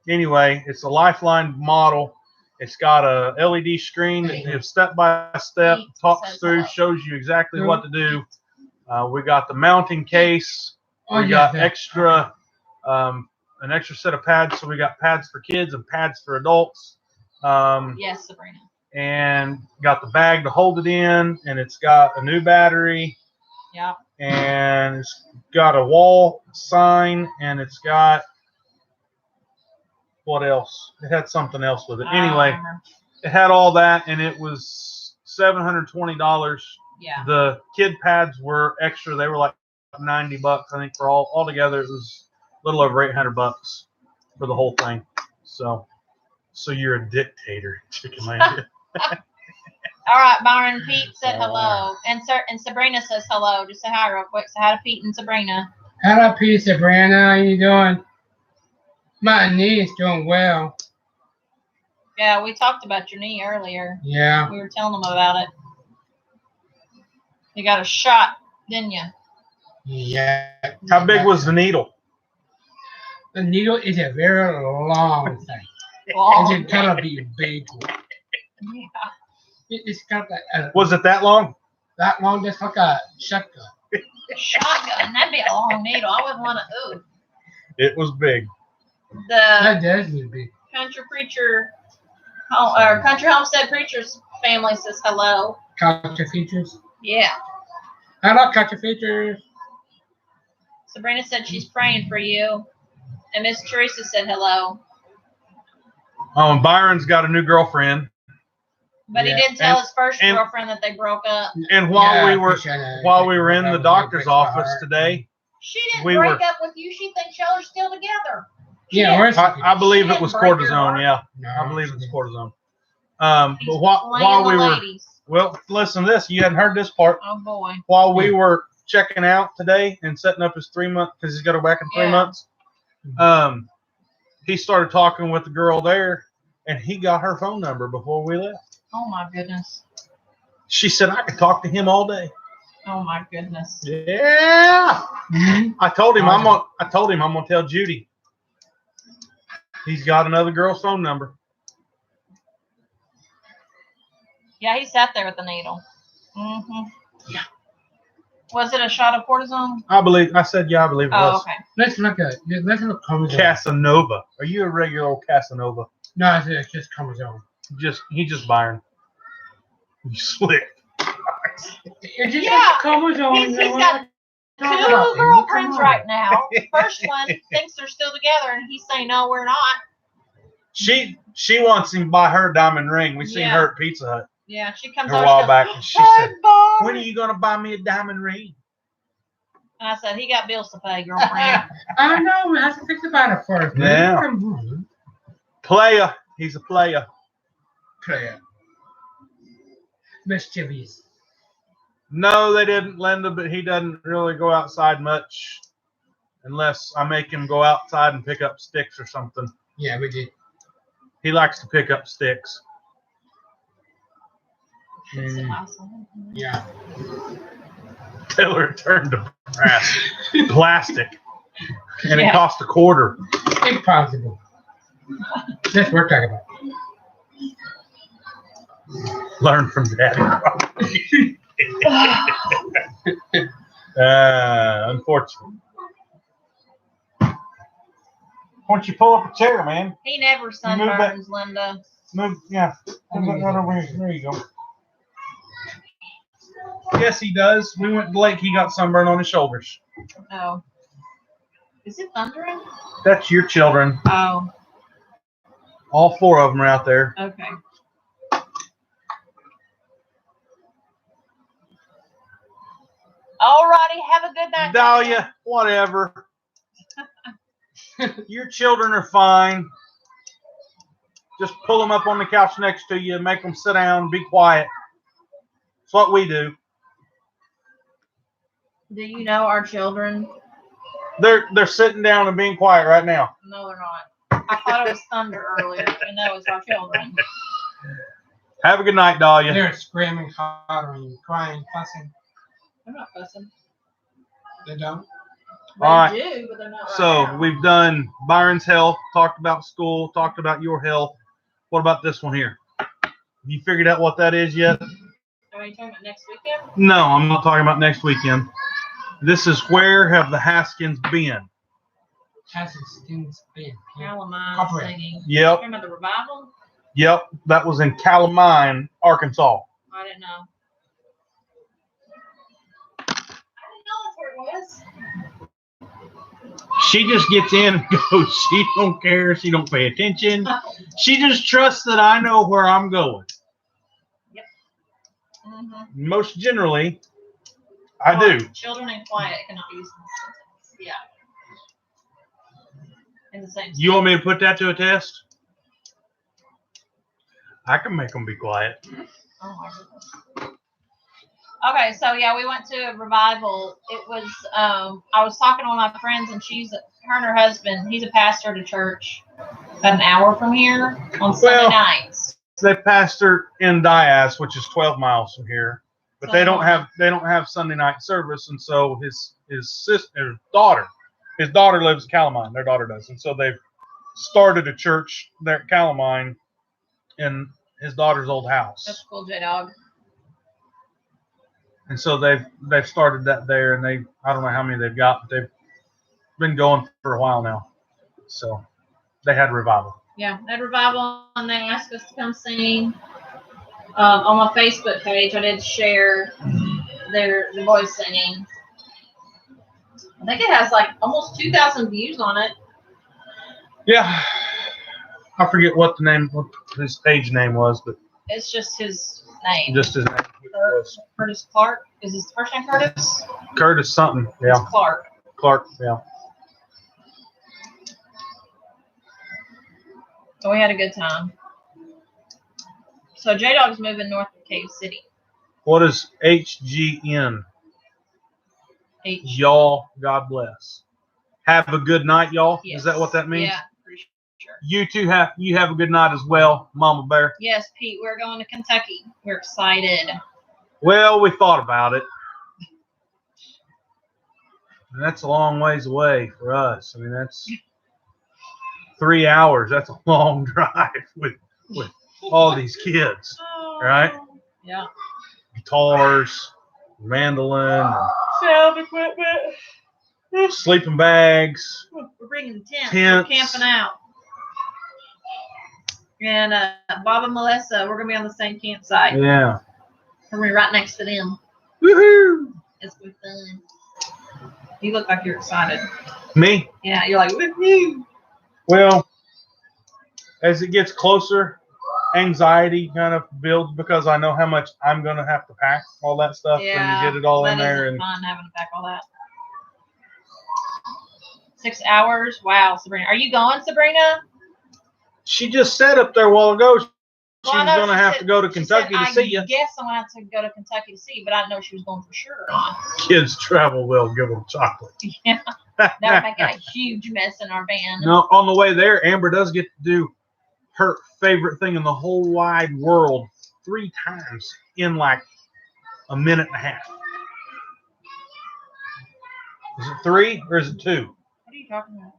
[SPEAKER 1] Anyway, it's a Lifeline model. It's got a LED screen that gives step-by-step, talks through, shows you exactly what to do. We got the mounting case. We got an extra set of pads. So we got pads for kids and pads for adults.
[SPEAKER 2] Yes, Sabrina.
[SPEAKER 1] And got the bag to hold it in, and it's got a new battery.
[SPEAKER 2] Yeah.
[SPEAKER 1] And it's got a wall sign, and it's got what else? It had something else with it. Anyway, it had all that, and it was $720.
[SPEAKER 2] Yeah.
[SPEAKER 1] The kid pads were extra. They were like $90, I think, for all together. It was a little over $800 for the whole thing. So you're a dictator, Chickenlandia.
[SPEAKER 2] All right, Byron. Pete said hello, and Sabrina says hello. Just say hi real quick. Say hi to Pete and Sabrina.
[SPEAKER 4] Hello, Pete, Sabrina. How you doing? My knee is doing well.
[SPEAKER 2] Yeah, we talked about your knee earlier.
[SPEAKER 4] Yeah.
[SPEAKER 2] We were telling them about it. You got a shot Didn't you?
[SPEAKER 4] Yeah.
[SPEAKER 1] How big was the needle?
[SPEAKER 4] The needle is a very long thing.
[SPEAKER 2] Long.
[SPEAKER 4] It's kind of be a big one.
[SPEAKER 2] Yeah.
[SPEAKER 4] It's got that.
[SPEAKER 1] Was it that long?
[SPEAKER 4] That long, just like a shotgun.
[SPEAKER 2] Shotgun. That'd be a long needle. I wouldn't want to. Ooh.
[SPEAKER 1] It was big.
[SPEAKER 4] That
[SPEAKER 2] The
[SPEAKER 4] does need to be.
[SPEAKER 2] country preacher, or country homestead preacher's family says hello.
[SPEAKER 4] Country features.
[SPEAKER 2] Yeah.
[SPEAKER 4] Hello, country features.
[SPEAKER 2] Sabrina said she's praying for you, and Miss Teresa said hello.
[SPEAKER 1] Oh, and Byron's got a new girlfriend.
[SPEAKER 2] But he did tell his first girlfriend that they broke up.
[SPEAKER 1] And while we were in the doctor's office today,
[SPEAKER 2] she didn't break up with you. She thinks y'all are still together.
[SPEAKER 1] I believe it was cortisone. Yeah, I believe it was cortisone. But while we were, well, listen to this. You hadn't heard this part.
[SPEAKER 2] Oh boy.
[SPEAKER 1] While we were checking out today and setting up his 3 month, because he's got to go back in 3 months. He started talking with the girl there, and he got her phone number before we left.
[SPEAKER 2] Oh my goodness.
[SPEAKER 1] She said I could talk to him all day.
[SPEAKER 2] Oh my goodness.
[SPEAKER 1] Yeah. Mm-hmm. I told him I'm gonna tell Judy. He's got another girl's phone number.
[SPEAKER 2] Yeah, he sat there with the needle. Mm-hmm.
[SPEAKER 1] Yeah.
[SPEAKER 2] Was it a shot of cortisone?
[SPEAKER 1] I believe it was.
[SPEAKER 2] Oh, okay.
[SPEAKER 4] Let's look Cortisone.
[SPEAKER 1] Casanova. Are you a regular old Casanova?
[SPEAKER 4] No, it's just Cortisone.
[SPEAKER 1] He just Byron. You slick.
[SPEAKER 4] It's just
[SPEAKER 2] Yeah.
[SPEAKER 4] Cortisone.
[SPEAKER 2] He's got two girlfriends right now. First one thinks they're still together, and he's saying, no, we're not.
[SPEAKER 1] She wants him to buy her diamond ring. We seen her at Pizza Hut.
[SPEAKER 2] Yeah, she comes
[SPEAKER 1] a
[SPEAKER 2] over
[SPEAKER 1] while back, and she said, when are you going to buy me a diamond ring?
[SPEAKER 2] And I said, he got bills to pay, girlfriend.
[SPEAKER 4] I know. We have to think about it first.
[SPEAKER 1] Yeah. Player. He's a player.
[SPEAKER 4] Mischievous.
[SPEAKER 1] No, they didn't, Linda, but he doesn't really go outside much unless I make him go outside and pick up sticks or something.
[SPEAKER 4] Yeah, we did.
[SPEAKER 1] He likes to pick up sticks.
[SPEAKER 4] Yeah.
[SPEAKER 1] Till it turned to plastic. And it cost $0.25.
[SPEAKER 4] Impossible. That's what we're talking about.
[SPEAKER 1] Learn from Daddy. Unfortunately. Why don't you pull up a chair, man?
[SPEAKER 2] He never sunburns, Linda.
[SPEAKER 1] Move, yeah. Right over here. There you go. Yes, he does. We went to the lake. He got sunburn on his shoulders.
[SPEAKER 2] Oh. Is it thundering?
[SPEAKER 1] That's your children.
[SPEAKER 2] Oh.
[SPEAKER 1] All 4 of them are out there.
[SPEAKER 2] Okay. Alrighty, have a good night.
[SPEAKER 1] Dahlia, whatever. Your children are fine. Just pull them up on the couch next to you, make them sit down, be quiet. That's what we do.
[SPEAKER 2] Do you know our children?
[SPEAKER 1] They're sitting down and being quiet right now.
[SPEAKER 2] No, they're not. I thought it was thunder earlier, and that was our children.
[SPEAKER 1] Have a good night, Dahlia.
[SPEAKER 4] They're screaming, hollering, crying, fussing.
[SPEAKER 2] They're not fussing.
[SPEAKER 4] They don't?
[SPEAKER 2] They do, but they're not.
[SPEAKER 1] So we've done Byron's health, talked about school, talked about your health. What about this one here? Have you figured out what that is yet?
[SPEAKER 2] Are you talking about next weekend?
[SPEAKER 1] No, I'm not talking about next weekend. This is where have the Haskins been?
[SPEAKER 4] Haskins been.
[SPEAKER 2] Calamine singing.
[SPEAKER 1] Yep.
[SPEAKER 2] Talking about the revival?
[SPEAKER 1] Yep, that was in Calamine, Arkansas.
[SPEAKER 2] I didn't know. That's where it was.
[SPEAKER 1] She just gets in and goes. She don't care. She don't pay attention. She just trusts that I know where I'm going.
[SPEAKER 2] Yep. Mm-hmm.
[SPEAKER 1] Most generally, I do.
[SPEAKER 2] Children and quiet cannot be used in the sentence. Yeah. In the same sentence.
[SPEAKER 1] You want me to put that to a test? I can make them be quiet.
[SPEAKER 2] Oh my goodness. Okay, so yeah, we went to a revival. It was I was talking to one of my friends, and her and her husband, he's a pastor at a church about an hour from here on Sunday nights.
[SPEAKER 1] They pastor in Diaz, which is 12 miles from here. But they don't have Sunday night service, and so his daughter lives in Calamine. Their daughter does, and so they've started a church there at Calamine in his daughter's old house.
[SPEAKER 2] That's cool, J-Dog.
[SPEAKER 1] And so they've started that there, and I don't know how many they've got, but they've been going for a while now. So they had revival.
[SPEAKER 2] Yeah, they had revival, and they asked us to come sing. On my Facebook page, I did share the boys singing. I think it has like almost 2,000 views on it.
[SPEAKER 1] Yeah, I forget what his page name was, but
[SPEAKER 2] it's just his name.
[SPEAKER 1] Just his name.
[SPEAKER 2] Curtis Clark. Is his first name Curtis?
[SPEAKER 1] Curtis something. Yeah.
[SPEAKER 2] It's Clark.
[SPEAKER 1] Clark. Yeah.
[SPEAKER 2] So we had a good time. So J-Dog's moving north of Cave City.
[SPEAKER 1] What is HGN? Y'all, God bless. Have a good night, y'all.
[SPEAKER 2] Yes.
[SPEAKER 1] Is that what that means?
[SPEAKER 2] Yeah, pretty sure.
[SPEAKER 1] You have a good night as well, Mama Bear.
[SPEAKER 2] Yes, Pete, we're going to Kentucky. We're excited.
[SPEAKER 1] Well, we thought about it. And that's a long ways away for us. I mean, that's 3 hours. That's a long drive with all these kids, right?
[SPEAKER 2] Yeah.
[SPEAKER 1] Guitars, mandolin,
[SPEAKER 2] Sound equipment,
[SPEAKER 1] sleeping bags.
[SPEAKER 2] We're bringing the tents.
[SPEAKER 1] Tents.
[SPEAKER 2] We're camping out. And Bob and Melissa, we're gonna be on the same campsite.
[SPEAKER 1] Yeah.
[SPEAKER 2] We're gonna be right next to them.
[SPEAKER 1] Woohoo!
[SPEAKER 2] It's gonna be fun. You look like you're excited.
[SPEAKER 1] Me?
[SPEAKER 2] Yeah, you're like woohoo.
[SPEAKER 1] Well, as it gets closer, anxiety kind of builds because I know how much I'm going to have to pack all that stuff and get it all in there.
[SPEAKER 2] And fun having to pack all that. 6 hours? Wow, Sabrina. Are you going, Sabrina?
[SPEAKER 1] She just said up there a while ago she was going to have to go to
[SPEAKER 2] she
[SPEAKER 1] Kentucky
[SPEAKER 2] said,
[SPEAKER 1] to see you.
[SPEAKER 2] I guess I'm going to have to go to Kentucky to see you, but I didn't know she was going for sure.
[SPEAKER 1] Kids travel well, give them chocolate.
[SPEAKER 2] Yeah. That would make a huge mess in our van.
[SPEAKER 1] No, on the way there, Amber does get to do her favorite thing in the whole wide world 3 times in like a minute and a half. Is it 3 or is it 2?
[SPEAKER 2] What are you talking about?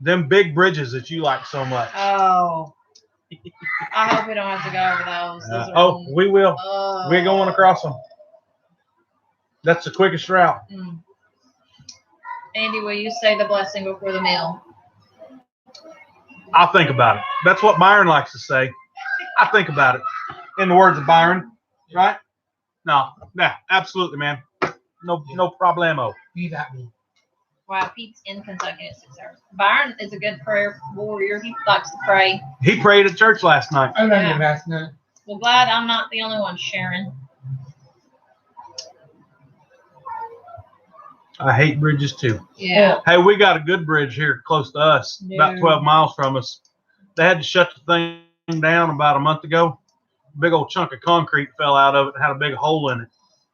[SPEAKER 1] Them big bridges that you like so much.
[SPEAKER 2] Oh. I hope we don't have to go over those.
[SPEAKER 1] We will. We're going across them. That's the quickest route.
[SPEAKER 2] Andy, will you say the blessing before the meal?
[SPEAKER 1] I'll think about it. That's what Byron likes to say. I think about it. In the words of Byron, right? No, absolutely, man. No problemo.
[SPEAKER 4] Be that me.
[SPEAKER 2] Wow, Pete's in Kentucky at 6 hours. Byron is a good prayer warrior. He likes to pray.
[SPEAKER 1] He prayed at church last night.
[SPEAKER 4] I read it last night.
[SPEAKER 2] Well, glad I'm not the only one sharing.
[SPEAKER 1] I hate bridges too.
[SPEAKER 2] Yeah.
[SPEAKER 1] Hey, we got a good bridge here close to us, about 12 miles from us. They had to shut the thing down about a month ago. A big old chunk of concrete fell out of it and had a big hole in it.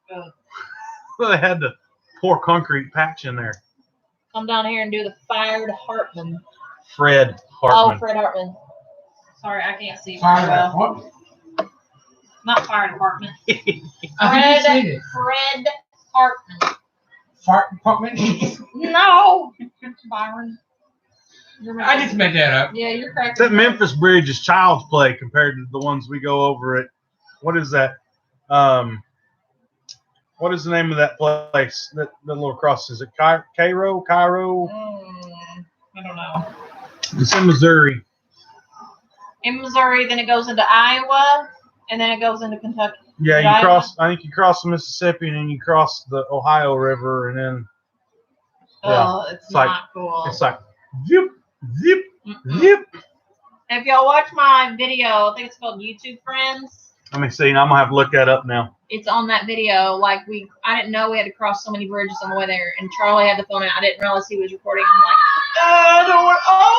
[SPEAKER 1] So they had to pour concrete patch in there.
[SPEAKER 2] Come down here and do the fired Hartman.
[SPEAKER 1] Fred Hartman.
[SPEAKER 2] Oh, Fred Hartman. Sorry, I can't see
[SPEAKER 4] Fire
[SPEAKER 2] very well.
[SPEAKER 4] Hartman.
[SPEAKER 2] Not fire department.
[SPEAKER 4] Fred
[SPEAKER 2] Fred Hartman.
[SPEAKER 4] Fart department.
[SPEAKER 2] No, Byron.
[SPEAKER 4] I just made that up.
[SPEAKER 2] Yeah, you're correct.
[SPEAKER 1] That Memphis bridge is child's play compared to the ones we go over at. What is that? What is the name of that place? That little cross, is it Cairo?
[SPEAKER 2] I don't know.
[SPEAKER 1] It's in Missouri.
[SPEAKER 2] In Missouri, then it goes into Iowa, and then it goes into Kentucky.
[SPEAKER 1] Yeah, you cross. I think you cross the Mississippi, and then you cross the Ohio River, and then.
[SPEAKER 2] Oh, it's not cool.
[SPEAKER 1] It's like zip, zip, zip.
[SPEAKER 2] If y'all watch my video, I think it's called YouTube Friends.
[SPEAKER 1] Let me see. I'm gonna have to look that up now.
[SPEAKER 2] It's on that video. Like I didn't know we had to cross so many bridges on the way there, and Charlie had the phone out. I didn't realize he was recording. I'm like,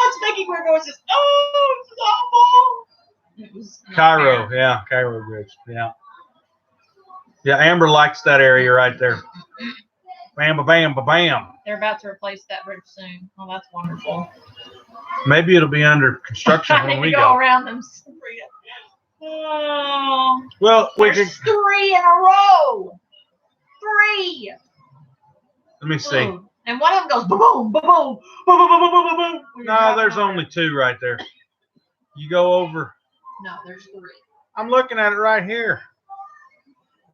[SPEAKER 2] it's making weird noises. Oh, it's awful. It was
[SPEAKER 1] Cairo, yeah, Cairo Bridge, yeah. Yeah, Amber likes that area right there. Bam, bam, bam.
[SPEAKER 2] They're about to replace that bridge soon. Oh, that's wonderful.
[SPEAKER 1] Maybe it'll be under construction when we
[SPEAKER 2] go around them. Oh,
[SPEAKER 1] well,
[SPEAKER 2] there's 3 in a row. 3.
[SPEAKER 1] Let me see.
[SPEAKER 2] Ooh. And one of them goes boom, boom, boom, boom, boom, boom, boom, boom, boom.
[SPEAKER 1] No, there's only 2 right there. You go over.
[SPEAKER 2] No, there's 3.
[SPEAKER 1] I'm looking at it right here.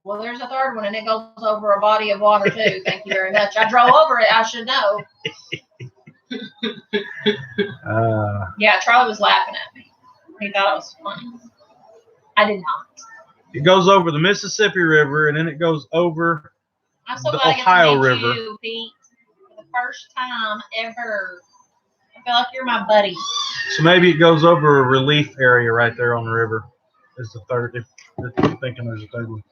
[SPEAKER 2] Well, there's a 3rd one, and it goes over a body of water too. Thank you very much. I drove over it. I should know. Yeah, Charlie was laughing at me. He thought it was funny. I did not.
[SPEAKER 1] It goes over the Mississippi River, and then it goes over
[SPEAKER 2] I'm so
[SPEAKER 1] the
[SPEAKER 2] glad
[SPEAKER 1] Ohio
[SPEAKER 2] I get to meet
[SPEAKER 1] River.
[SPEAKER 2] you, Pete, for the first time ever. I feel like you're my buddy.
[SPEAKER 1] So maybe it goes over a relief area right there on the river. Is the 3rd? If you're thinking there's a 3rd one.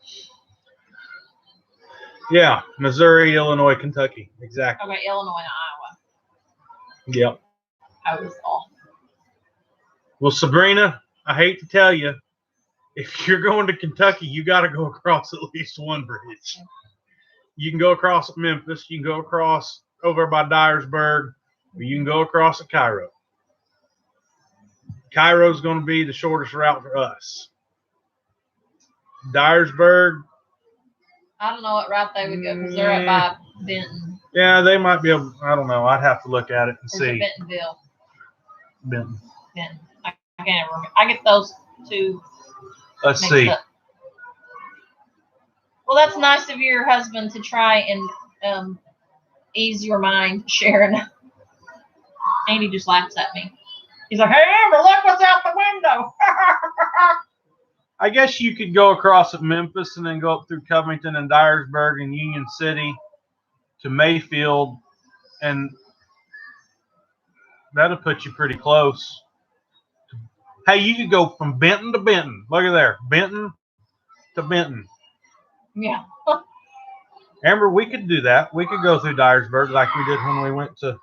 [SPEAKER 1] Yeah, Missouri, Illinois, Kentucky. Exactly.
[SPEAKER 2] Okay, Illinois and Iowa.
[SPEAKER 1] Yep.
[SPEAKER 2] I was off.
[SPEAKER 1] Well, Sabrina, I hate to tell you, if you're going to Kentucky, you got to go across at least one bridge. You can go across at Memphis. You can go across over by Dyersburg, or you can go across at Cairo. Cairo's going to be the shortest route for us. Dyersburg.
[SPEAKER 2] I don't know what route they would go because they're up by Benton.
[SPEAKER 1] Yeah, they might be able. I don't know. I'd have to look at it and see.
[SPEAKER 2] Bentonville.
[SPEAKER 1] Benton.
[SPEAKER 2] Benton. I can't remember. I get those 2.
[SPEAKER 1] Let's see.
[SPEAKER 2] Up. Well, that's nice of your husband to try and ease your mind, Sharon. Andy just laughs at me. He's like, "Hey, Amber, look what's out the window."
[SPEAKER 1] I guess you could go across at Memphis and then go up through Covington and Dyersburg and Union City to Mayfield, and that'll put you pretty close. Hey, you could go from Benton to Benton. Look at there. Benton to Benton.
[SPEAKER 2] Yeah.
[SPEAKER 1] Amber, we could do that. We could go through Dyersburg like we did when we went to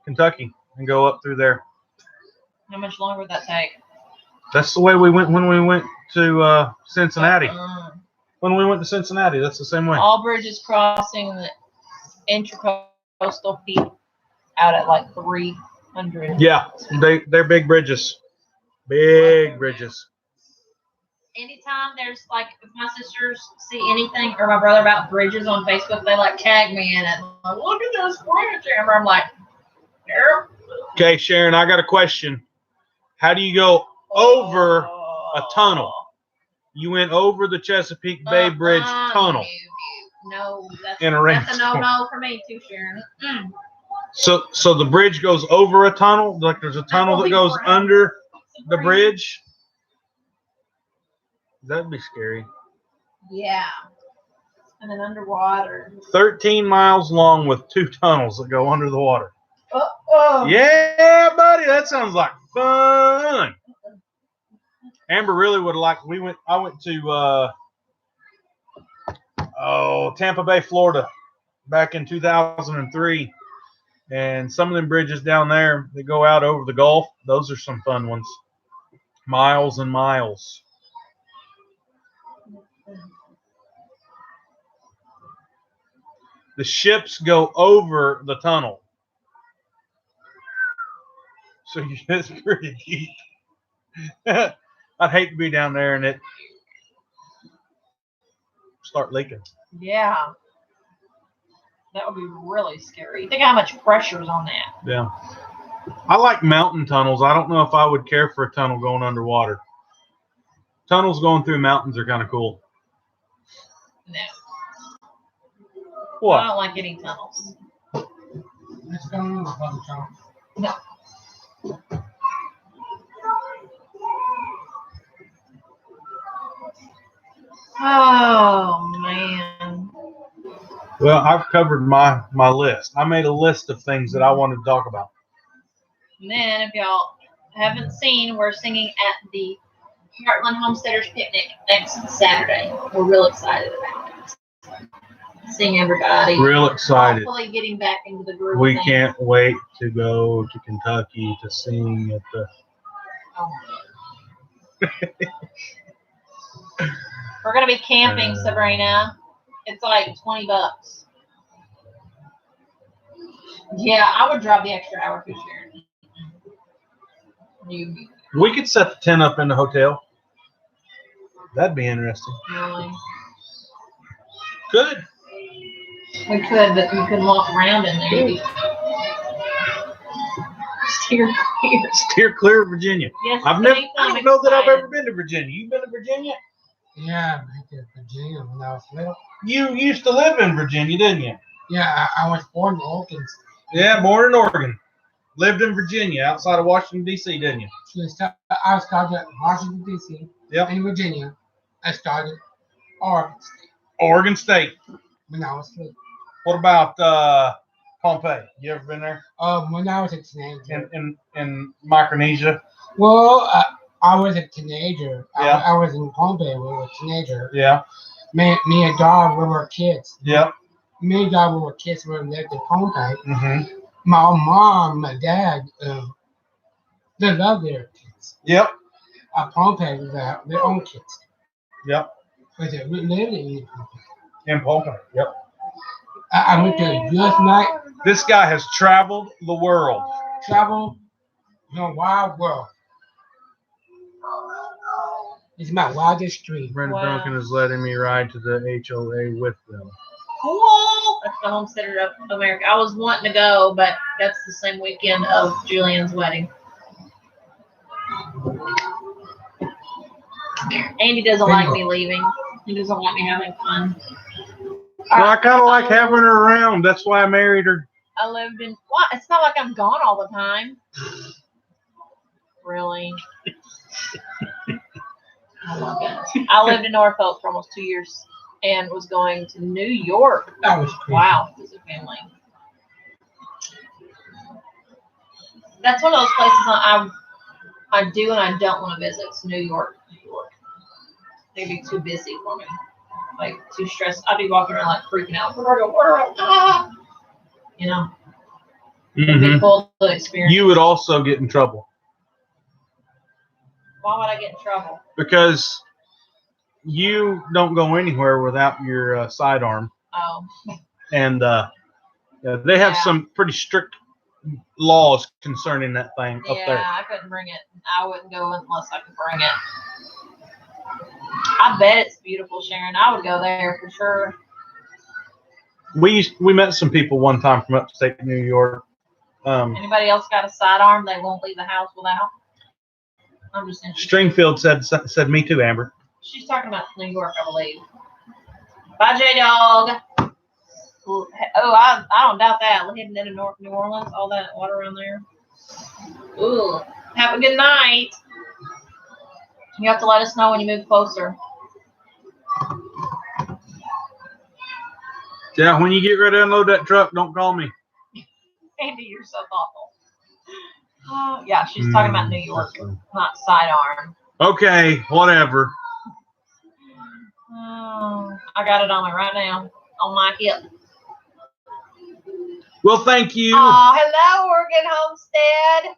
[SPEAKER 1] Kentucky and go up through there.
[SPEAKER 2] How much longer would that take?
[SPEAKER 1] That's the way we went when we went to Cincinnati. When we went to Cincinnati, that's the same way.
[SPEAKER 2] All bridges crossing the intercoastal peak out at like 300.
[SPEAKER 1] Yeah, they're big bridges. Big bridges.
[SPEAKER 2] Anytime there's like, if my sisters see anything or my brother about bridges on Facebook, they like tag me in it. Like, look at this bridge, Amber. I'm like, yeah.
[SPEAKER 1] Okay, Sharon, I got a question. How do you go over a tunnel? You went over the Chesapeake Bay Bridge tunnel.
[SPEAKER 2] No, that's
[SPEAKER 1] in a
[SPEAKER 2] a no for me too, Sharon.
[SPEAKER 1] So the bridge goes over a tunnel? Like there's a tunnel that goes under the bridge? That'd be scary.
[SPEAKER 2] Yeah. And then underwater.
[SPEAKER 1] 13 miles long with 2 tunnels that go under the water.
[SPEAKER 2] Uh-oh.
[SPEAKER 1] Yeah, buddy, that sounds like fun. Amber really would have liked. I went to Tampa Bay, Florida, back in 2003, and some of them bridges down there that go out over the Gulf. Those are some fun ones. Miles and miles. The ships go over the tunnel. So it's pretty deep. I'd hate to be down there and it start leaking.
[SPEAKER 2] Yeah. That would be really scary. Think how much pressure is on that.
[SPEAKER 1] Yeah. I like mountain tunnels. I don't know if I would care for a tunnel going underwater. Tunnels going through mountains are kind of cool.
[SPEAKER 2] No.
[SPEAKER 1] What?
[SPEAKER 2] I don't like any tunnels.
[SPEAKER 4] What's going on, Brother John?
[SPEAKER 2] No. Oh, man.
[SPEAKER 1] Well, I've covered my list. I made a list of things that I wanted to talk about.
[SPEAKER 2] And then, if y'all haven't seen, we're singing at the Heartland Homesteaders Picnic next Saturday. We're real excited about it. Seeing everybody.
[SPEAKER 1] Real excited.
[SPEAKER 2] Hopefully getting back into the groove.
[SPEAKER 1] We can't wait to go to Kentucky to sing at the...
[SPEAKER 2] Oh. We're going to be camping, Sabrina. It's like $20. Yeah, I would drive the extra hour for Sharon.
[SPEAKER 1] We could set the tent up in the hotel. That'd be interesting.
[SPEAKER 2] Really?
[SPEAKER 1] Good.
[SPEAKER 2] We could, but we couldn't walk around in there. Steer clear.
[SPEAKER 1] Steer clear of Virginia.
[SPEAKER 2] Yes,
[SPEAKER 1] I don't know that I've ever been to Virginia. You been to Virginia?
[SPEAKER 4] Yeah, I've been to Virginia when I was little.
[SPEAKER 1] You used to live in Virginia, didn't you?
[SPEAKER 4] Yeah, I was born in Oregon.
[SPEAKER 1] Yeah, born in Oregon. Lived in Virginia, outside of Washington, D.C., didn't you?
[SPEAKER 4] I started at Washington, D.C.
[SPEAKER 1] Yep.
[SPEAKER 4] In Virginia. I started Oregon State.
[SPEAKER 1] Oregon State.
[SPEAKER 4] When I was little.
[SPEAKER 1] What about Pompeii? You ever been there?
[SPEAKER 4] When I was a teenager.
[SPEAKER 1] In Micronesia?
[SPEAKER 4] Well, I was a teenager.
[SPEAKER 1] Yeah.
[SPEAKER 4] I was in Pompeii when I was a teenager.
[SPEAKER 1] Yeah.
[SPEAKER 4] Me and Dog, we were kids.
[SPEAKER 1] Yeah.
[SPEAKER 4] Me and Dog, we were kids when we lived in Pompeii.
[SPEAKER 1] Mm-hmm.
[SPEAKER 4] My mom, my dad, they love their kids.
[SPEAKER 1] Yep.
[SPEAKER 4] Pompeii was their own kids.
[SPEAKER 1] Yep.
[SPEAKER 4] But they lived in Pompeii.
[SPEAKER 1] In Pompeii. Yep.
[SPEAKER 4] I went there just night.
[SPEAKER 1] This guy has traveled the world.
[SPEAKER 4] Travel the wild world. It's my wildest dream.
[SPEAKER 1] Brenda Duncan is letting me ride to the HOA with them.
[SPEAKER 2] Cool. That's the Homesteader of America. I was wanting to go, but that's the same weekend of Julian's wedding. Andy doesn't like me leaving. He doesn't like me having fun.
[SPEAKER 1] Well, I kind of like having her around. That's why I married her.
[SPEAKER 2] I lived in. Well, it's not like I'm gone all the time. Really? I love it. I lived in Norfolk for almost 2 years and was going to New York.
[SPEAKER 4] That was crazy.
[SPEAKER 2] Wow, as a family. That's one of those places I do and I don't want to visit. It's New York. They'd be too busy for me. Like, too stressed. I'd be walking around like freaking out. You know? It'd be cool to experience.
[SPEAKER 1] You would also get in trouble.
[SPEAKER 2] Why would I get in trouble?
[SPEAKER 1] Because you don't go anywhere without your sidearm.
[SPEAKER 2] Oh.
[SPEAKER 1] And they have some pretty strict laws concerning that thing up there.
[SPEAKER 2] Yeah, I couldn't bring it. I wouldn't go unless I could bring it. I bet it's beautiful, Sharon. I would go there for sure.
[SPEAKER 1] We met some people one time from upstate New York.
[SPEAKER 2] Anybody else got a sidearm they won't leave the house without? I'm just interested.
[SPEAKER 1] Stringfield said me too, Amber.
[SPEAKER 2] She's talking about New York, I believe. Bye, J-Dog. Oh, I don't doubt that. Living in New Orleans, all that water around there. Ooh. Have a good night. You have to let us know when you move closer.
[SPEAKER 1] Yeah, when you get ready to unload that truck, don't call me.
[SPEAKER 2] Andy, you're so thoughtful. Yeah, she's talking about New York, not sidearm.
[SPEAKER 1] Okay, whatever.
[SPEAKER 2] I got it on me right now, on my hip.
[SPEAKER 1] Well, thank you.
[SPEAKER 2] Hello, Oregon Homestead.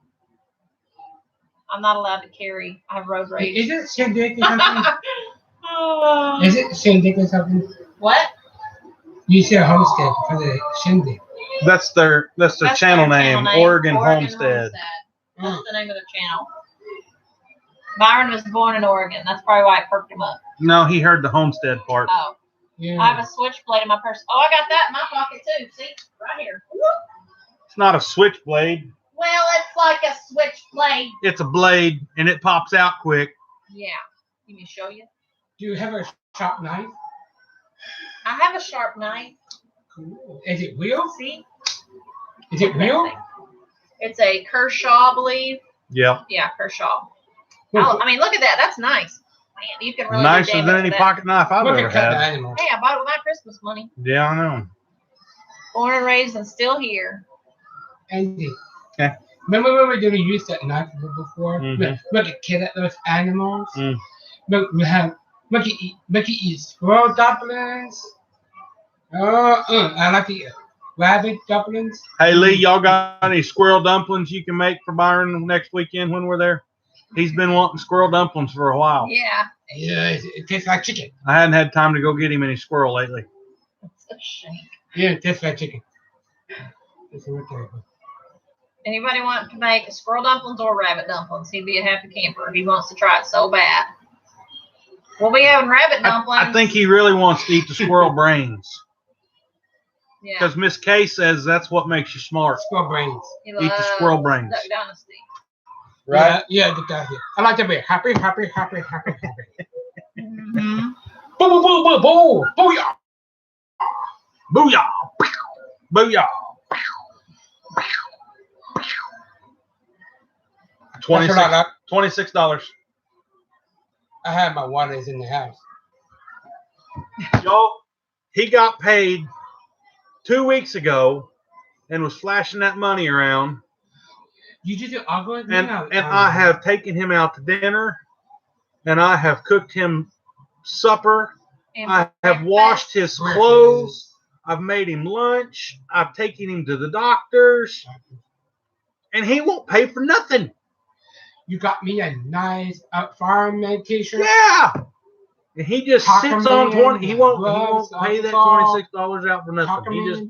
[SPEAKER 2] I'm not allowed to carry. I have road rage.
[SPEAKER 4] Is it Shindig or something? Is it Shindig or something?
[SPEAKER 2] What?
[SPEAKER 4] You said Homestead for the Shindig.
[SPEAKER 1] That's their channel name, Oregon Homestead.
[SPEAKER 2] That's the name of the channel. Byron was born in Oregon. That's probably why I perked him up.
[SPEAKER 1] No, he heard the Homestead part.
[SPEAKER 2] Oh. Yeah. I have a switchblade in my purse. Oh, I got that in my pocket too. See? Right here.
[SPEAKER 1] It's not a switchblade.
[SPEAKER 2] Well, it's like a switchblade.
[SPEAKER 1] It's a blade, and it pops out quick.
[SPEAKER 2] Yeah. Let me show you.
[SPEAKER 4] Do you have a sharp knife?
[SPEAKER 2] I have a sharp knife.
[SPEAKER 4] Cool. Is it real?
[SPEAKER 2] See?
[SPEAKER 4] Is it real?
[SPEAKER 2] It's a Kershaw, I believe.
[SPEAKER 1] Yeah.
[SPEAKER 2] Yeah, Kershaw. I mean, look at that. That's nice. Man, you can really
[SPEAKER 1] nicer than any pocket knife I've ever had.
[SPEAKER 2] Hey, I bought it with my Christmas money.
[SPEAKER 1] Yeah, I know.
[SPEAKER 2] Born and raised and still here.
[SPEAKER 4] Andy.
[SPEAKER 1] Okay.
[SPEAKER 4] Remember when we didn't use that knife before?
[SPEAKER 1] Mm-hmm.
[SPEAKER 4] Look at kid at those animals. Look, look at eat squirrel dumplings. I like to eat rabbit dumplings.
[SPEAKER 1] Hey Lee, y'all got any squirrel dumplings you can make for Byron next weekend when we're there? He's been wanting squirrel dumplings for a while.
[SPEAKER 2] Yeah.
[SPEAKER 4] Yeah, it tastes like chicken.
[SPEAKER 1] I hadn't had time to go get him any squirrel lately.
[SPEAKER 2] That's a shame.
[SPEAKER 4] Yeah, it tastes like chicken.
[SPEAKER 2] Anybody want to make squirrel dumplings or rabbit dumplings? He'd be a happy camper. He wants to try it so bad. We'll be having rabbit dumplings.
[SPEAKER 1] I think he really wants to eat the squirrel brains.
[SPEAKER 2] Yeah.
[SPEAKER 1] Because Miss K says that's what makes you smart.
[SPEAKER 4] Squirrel brains.
[SPEAKER 2] He
[SPEAKER 1] Eat the squirrel brains.
[SPEAKER 2] Duck Dynasty.
[SPEAKER 1] Right?
[SPEAKER 4] Yeah, get that here. I like to be happy.
[SPEAKER 2] Mm-hmm.
[SPEAKER 4] Boo, boo, boo, boo, boo. Booyah.
[SPEAKER 1] Booyah! Booyah! $26.
[SPEAKER 4] I have my waters in the house.
[SPEAKER 1] Y'all, he got paid 2 weeks ago and was flashing that money around.
[SPEAKER 4] You just arguing with me?
[SPEAKER 1] And I have taken him out to dinner, and I have cooked him supper. I have washed his clothes. I've made him lunch. I've taken him to the doctors, and he won't pay for nothing.
[SPEAKER 4] You got me a nice fireman t-shirt.
[SPEAKER 1] Yeah, and he just sits on 20. He won't pay that $26 out for nothing. He just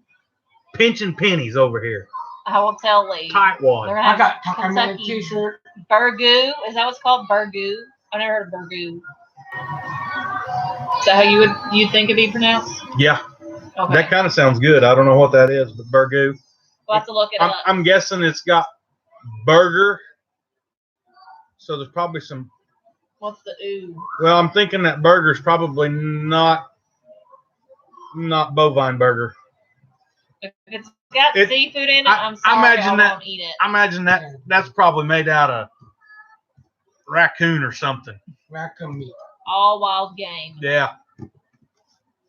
[SPEAKER 1] pinching pennies over here.
[SPEAKER 2] I will tell Lee.
[SPEAKER 1] Tightwad.
[SPEAKER 4] I got Kentucky t-shirt.
[SPEAKER 2] Burgoo. Is that what's called? Burgoo. I never heard of burgoo. Is that how you think it'd be pronounced?
[SPEAKER 1] Yeah.
[SPEAKER 2] Okay.
[SPEAKER 1] That kind of sounds good. I don't know what that is, but burgoo.
[SPEAKER 2] We'll have to look it up.
[SPEAKER 1] I'm guessing it's got burger. So there's probably some.
[SPEAKER 2] What's the ooh?
[SPEAKER 1] Well, I'm thinking that burger's probably not bovine burger.
[SPEAKER 2] If it's got seafood in it, I'm sorry, I won't eat it.
[SPEAKER 1] I imagine that's probably made out of raccoon or something.
[SPEAKER 4] Raccoon meat.
[SPEAKER 2] All wild game.
[SPEAKER 1] Yeah.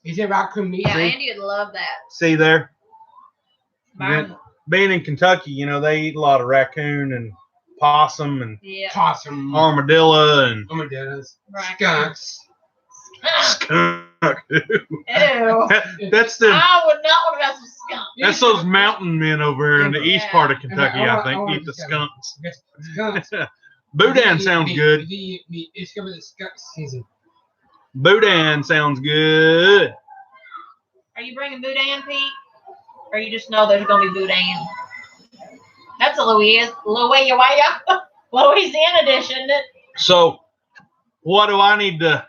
[SPEAKER 4] Is it raccoon meat?
[SPEAKER 2] Yeah, Andy would love that.
[SPEAKER 1] See there?
[SPEAKER 2] Mine,
[SPEAKER 1] Being in Kentucky, they eat a lot of raccoon and possum and
[SPEAKER 4] possum,
[SPEAKER 1] armadillo and
[SPEAKER 4] armadillos,
[SPEAKER 2] skunks.
[SPEAKER 1] Skunk.
[SPEAKER 2] Ew.
[SPEAKER 1] That's the.
[SPEAKER 2] I would not want to have some skunk.
[SPEAKER 1] That's those mountain men over here in the east part of Kentucky, I think, eat the skunks.
[SPEAKER 4] Skunks.
[SPEAKER 1] Boudin sounds good.
[SPEAKER 4] It's coming to skunk season.
[SPEAKER 1] Boudin sounds good.
[SPEAKER 2] Are you bringing Boudin, Pete? Or you just know there's going to be Boudin? That's a Louisiana dish, isn't it?
[SPEAKER 1] So, what do I need to?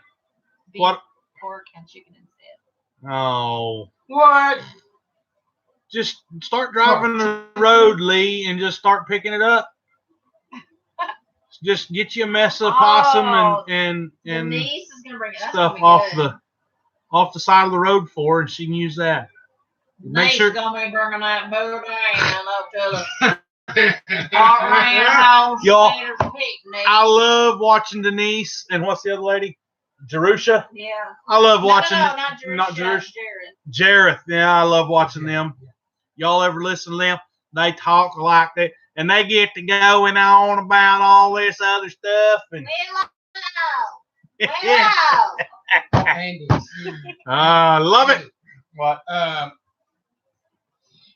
[SPEAKER 2] Beef,
[SPEAKER 1] what?
[SPEAKER 2] Pork and chicken instead.
[SPEAKER 1] Oh.
[SPEAKER 4] What?
[SPEAKER 1] Just start driving the road, Lee, and just start picking it up. Just get you a mess of possum and
[SPEAKER 2] niece is gonna bring it.
[SPEAKER 1] Stuff off the side of the road for her, and she can use that. Make sure
[SPEAKER 2] gonna be bringing that Boudin up to the
[SPEAKER 1] y'all. I love watching Denise and what's the other lady? Jerusha?
[SPEAKER 2] Yeah.
[SPEAKER 1] I love watching
[SPEAKER 2] not Jerusha.
[SPEAKER 1] Jareth. Yeah, I love watching them. Y'all ever listen to them? They talk like that, and they get to going on about all this other stuff. And I love it. What?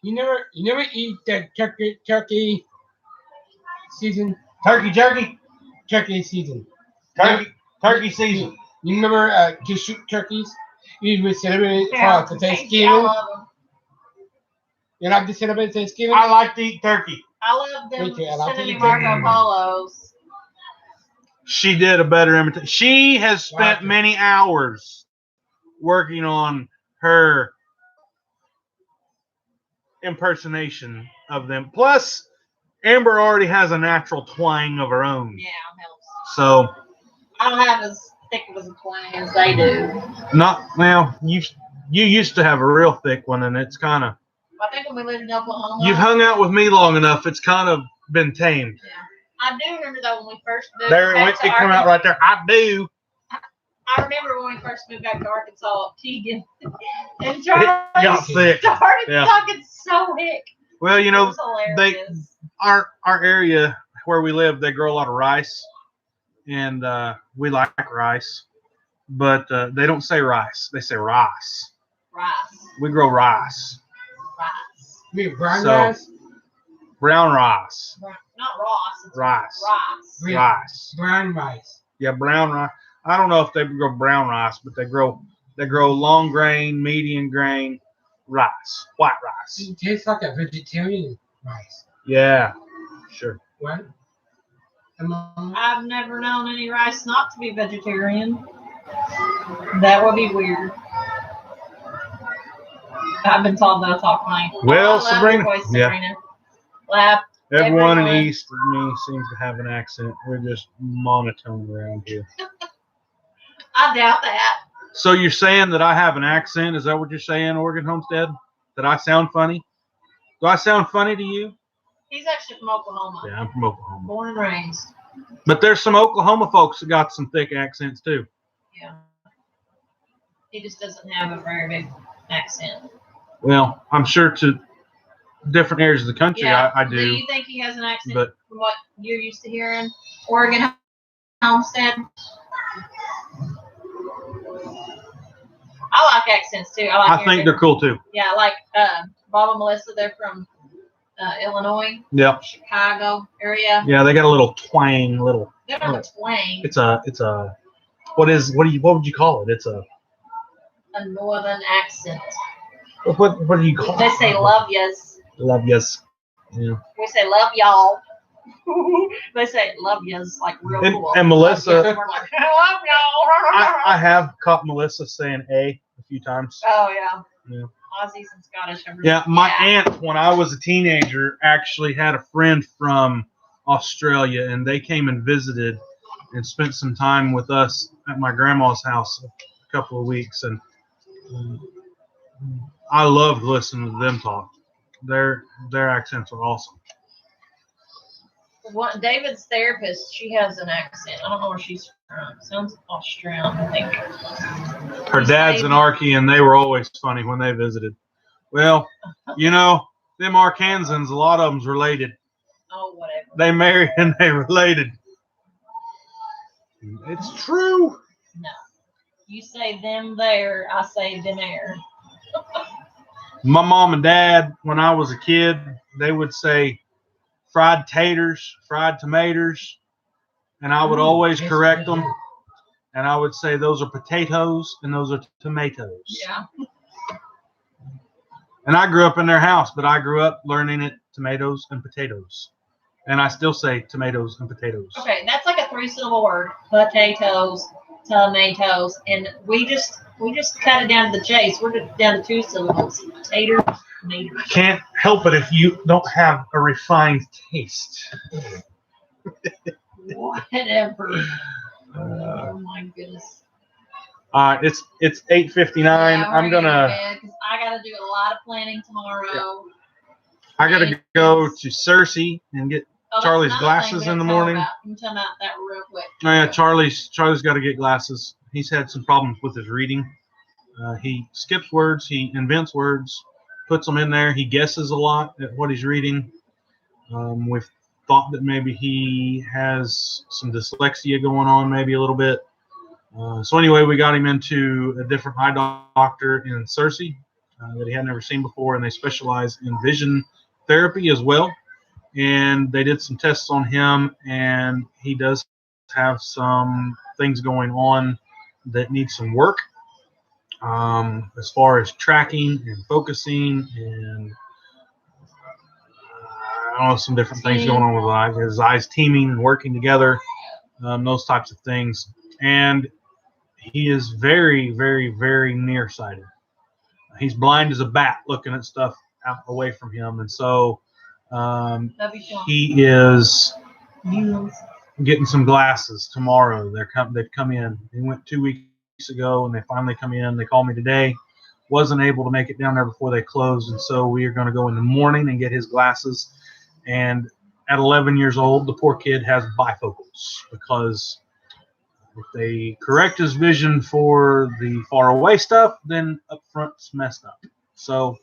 [SPEAKER 4] You never eat that turkey season. Turkey season.
[SPEAKER 1] Turkey season.
[SPEAKER 4] You remember to shoot turkeys? You would celebrate for Thanksgiving. You like to celebrate Thanksgiving?
[SPEAKER 1] I like to eat turkey.
[SPEAKER 2] I love them sending me Marco Polos.
[SPEAKER 1] She did a better imitation. She has spent many hours working on her impersonation of them. Plus, Amber already has a natural twang of her own.
[SPEAKER 2] Yeah, it helps.
[SPEAKER 1] So
[SPEAKER 2] I don't have as thick of a twang as they do.
[SPEAKER 1] You used to have a real thick one, and it's kind of.
[SPEAKER 2] I think when we lived in Oklahoma.
[SPEAKER 1] You've hung out with me long enough. It's kind of been tamed.
[SPEAKER 2] Yeah. I do remember though when we first moved.
[SPEAKER 1] It come out right there. I do.
[SPEAKER 2] I remember when we first moved back to Arkansas, Tegan and Charlie
[SPEAKER 1] got thick.
[SPEAKER 2] started talking so thick.
[SPEAKER 1] Well, our area where we live, they grow a lot of rice, and we like rice, but they don't say rice; they say rice.
[SPEAKER 2] Rice.
[SPEAKER 1] We grow rice.
[SPEAKER 2] Rice.
[SPEAKER 4] You mean brown rice?
[SPEAKER 1] Brown rice.
[SPEAKER 2] Not Ross. It's
[SPEAKER 1] rice.
[SPEAKER 2] Rice.
[SPEAKER 4] Brown rice.
[SPEAKER 1] Yeah, brown rice. I don't know if they grow brown rice, but they grow long grain, medium grain rice, white rice.
[SPEAKER 4] It tastes like a vegetarian rice.
[SPEAKER 1] Yeah, sure.
[SPEAKER 4] What?
[SPEAKER 2] I've never known any rice not to be vegetarian. That would be weird. I've been told that I talk funny.
[SPEAKER 1] Well,
[SPEAKER 2] I love your voice, Sabrina. Laugh.
[SPEAKER 1] Everyone in East of me seems to have an accent. We're just monotone around here.
[SPEAKER 2] I doubt that.
[SPEAKER 1] So you're saying that I have an accent? Is that what you're saying, Oregon Homestead? That I sound funny? Do I sound funny to you?
[SPEAKER 2] He's actually from Oklahoma.
[SPEAKER 1] Yeah, I'm from Oklahoma.
[SPEAKER 2] Born and raised.
[SPEAKER 1] But there's some Oklahoma folks that got some thick accents too.
[SPEAKER 2] Yeah. He just doesn't have a very big accent.
[SPEAKER 1] Well, I'm sure to different areas of the country,
[SPEAKER 2] yeah.
[SPEAKER 1] I do.
[SPEAKER 2] Do you think he has an accent from what you're used to hearing? Oregon Homestead? I like accents too. I
[SPEAKER 1] think they're cool too.
[SPEAKER 2] Yeah, like Bob and Melissa, they're from Illinois.
[SPEAKER 1] Yep.
[SPEAKER 2] Chicago area.
[SPEAKER 1] Yeah, they got a little twang,
[SPEAKER 2] They don't have a twang.
[SPEAKER 1] It's a what would you call it? It's a
[SPEAKER 2] northern accent.
[SPEAKER 1] What do you call it?
[SPEAKER 2] They say love yas.
[SPEAKER 1] Love yas. Yeah.
[SPEAKER 2] We say love y'all. They say love yas like real cool.
[SPEAKER 1] And Melissa,
[SPEAKER 2] we're like, I love y'all.
[SPEAKER 1] I have caught Melissa saying a few times.
[SPEAKER 2] Oh yeah.
[SPEAKER 1] Yeah.
[SPEAKER 2] Aussies and Scottish.
[SPEAKER 1] Yeah, my aunt, when I was a teenager, actually had a friend from Australia, and they came and visited and spent some time with us at my grandma's house a couple of weeks, and I loved listening to them talk. Their accents are awesome.
[SPEAKER 2] David's therapist, she has an accent. I don't know where she's from. Sounds Australian, I think.
[SPEAKER 1] Her dad's an Arkie, and they were always funny when they visited. Well, you know, them Arkansans, a lot of them's related.
[SPEAKER 2] Oh, whatever.
[SPEAKER 1] They married and they related. It's true.
[SPEAKER 2] No. You say them there, I say them there.
[SPEAKER 1] My mom and dad, when I was a kid, they would say fried taters, fried tomatoes, and I would always correct them. And I would say those are potatoes and those are tomatoes.
[SPEAKER 2] Yeah.
[SPEAKER 1] And I grew up in their house, but I grew up learning it tomatoes and potatoes. And I still say tomatoes and potatoes.
[SPEAKER 2] Okay, that's like a 3-syllable word. Potatoes, tomatoes, and we just cut it down to the chase. We're just down to 2 syllables. Taters, tomatoes.
[SPEAKER 1] Can't help it if you don't have a refined taste.
[SPEAKER 2] Whatever. Oh my goodness.
[SPEAKER 1] It's 8:59.
[SPEAKER 2] Yeah,
[SPEAKER 1] I'm gonna.
[SPEAKER 2] Because I gotta do a lot of planning tomorrow.
[SPEAKER 1] Yeah. I gotta go to Cersei and get Charlie's glasses in the morning.
[SPEAKER 2] I'm talking about that real quick.
[SPEAKER 1] Oh yeah, Charlie's got to get glasses. He's had some problems with his reading. He skips words. He invents words, puts them in there. He guesses a lot at what he's reading. We've thought that maybe he has some dyslexia going on, maybe a little bit. So anyway, we got him into a different eye doctor in Cersei that he had never seen before, and they specialize in vision therapy as well. And they did some tests on him, and he does have some things going on that need some work as far as tracking and focusing and I don't know, some different things going on with his eyes. His eyes teaming and working together, those types of things. And he is very, very, very nearsighted. He's blind as a bat looking at stuff out away from him. And so he is getting some glasses tomorrow. They've come in. They went 2 weeks ago, and they finally come in. They called me today. Wasn't able to make it down there before they closed, and so we are going to go in the morning and get his glasses. And at 11 years old, the poor kid has bifocals because if they correct his vision for the far away stuff, then up front's messed up. So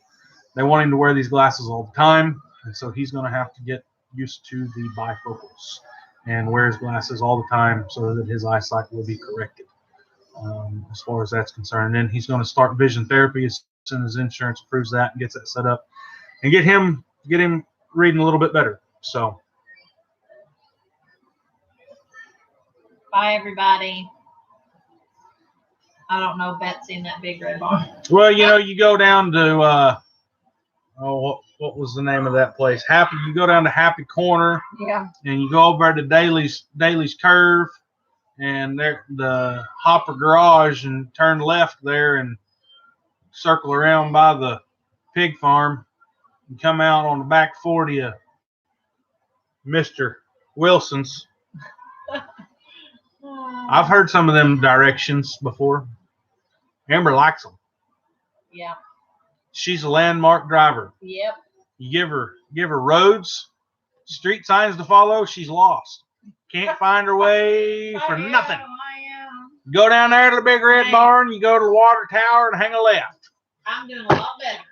[SPEAKER 1] they want him to wear these glasses all the time, and so he's going to have to get used to the bifocals and wear his glasses all the time so that his eyesight will be corrected as far as that's concerned. And then he's going to start vision therapy as soon as insurance approves that and gets that set up and get him reading a little bit better. So
[SPEAKER 2] bye everybody. I don't know Betsy in that big red barn.
[SPEAKER 1] Well, you know, you go down to what was the name of that place? You go down to Happy Corner.
[SPEAKER 2] Yeah.
[SPEAKER 1] And you go over to Daly's Curve, and there the Hopper Garage and turn left there and circle around by the pig farm and come out on the back 40 of Mr. Wilson's. I've heard some of them directions before. Amber likes them.
[SPEAKER 2] Yeah.
[SPEAKER 1] She's a landmark driver.
[SPEAKER 2] Yep.
[SPEAKER 1] You give her roads, street signs to follow, she's lost. Can't find her way for nothing.
[SPEAKER 2] I am.
[SPEAKER 1] Go down there to the big red barn, you go to the water tower and hang a left.
[SPEAKER 2] I'm doing a lot better.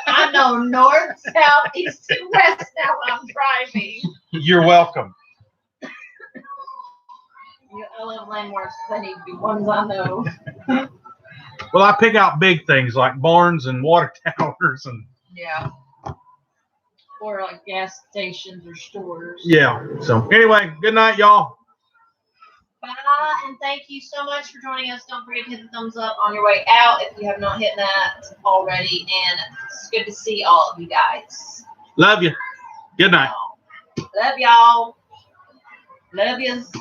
[SPEAKER 2] I know north, south, east, and west now when I'm driving.
[SPEAKER 1] You're welcome.
[SPEAKER 2] I love landmarks. They need to be ones I know.
[SPEAKER 1] Well, I pick out big things like barns and water towers and
[SPEAKER 2] yeah. Or like gas stations or stores.
[SPEAKER 1] Yeah. So anyway, good night, y'all.
[SPEAKER 2] Bye, and thank you so much for joining us. Don't forget to hit the thumbs up on your way out if you have not hit that already. And it's good to see all of you guys.
[SPEAKER 1] Love you. Good night.
[SPEAKER 2] Love y'all. Love yous.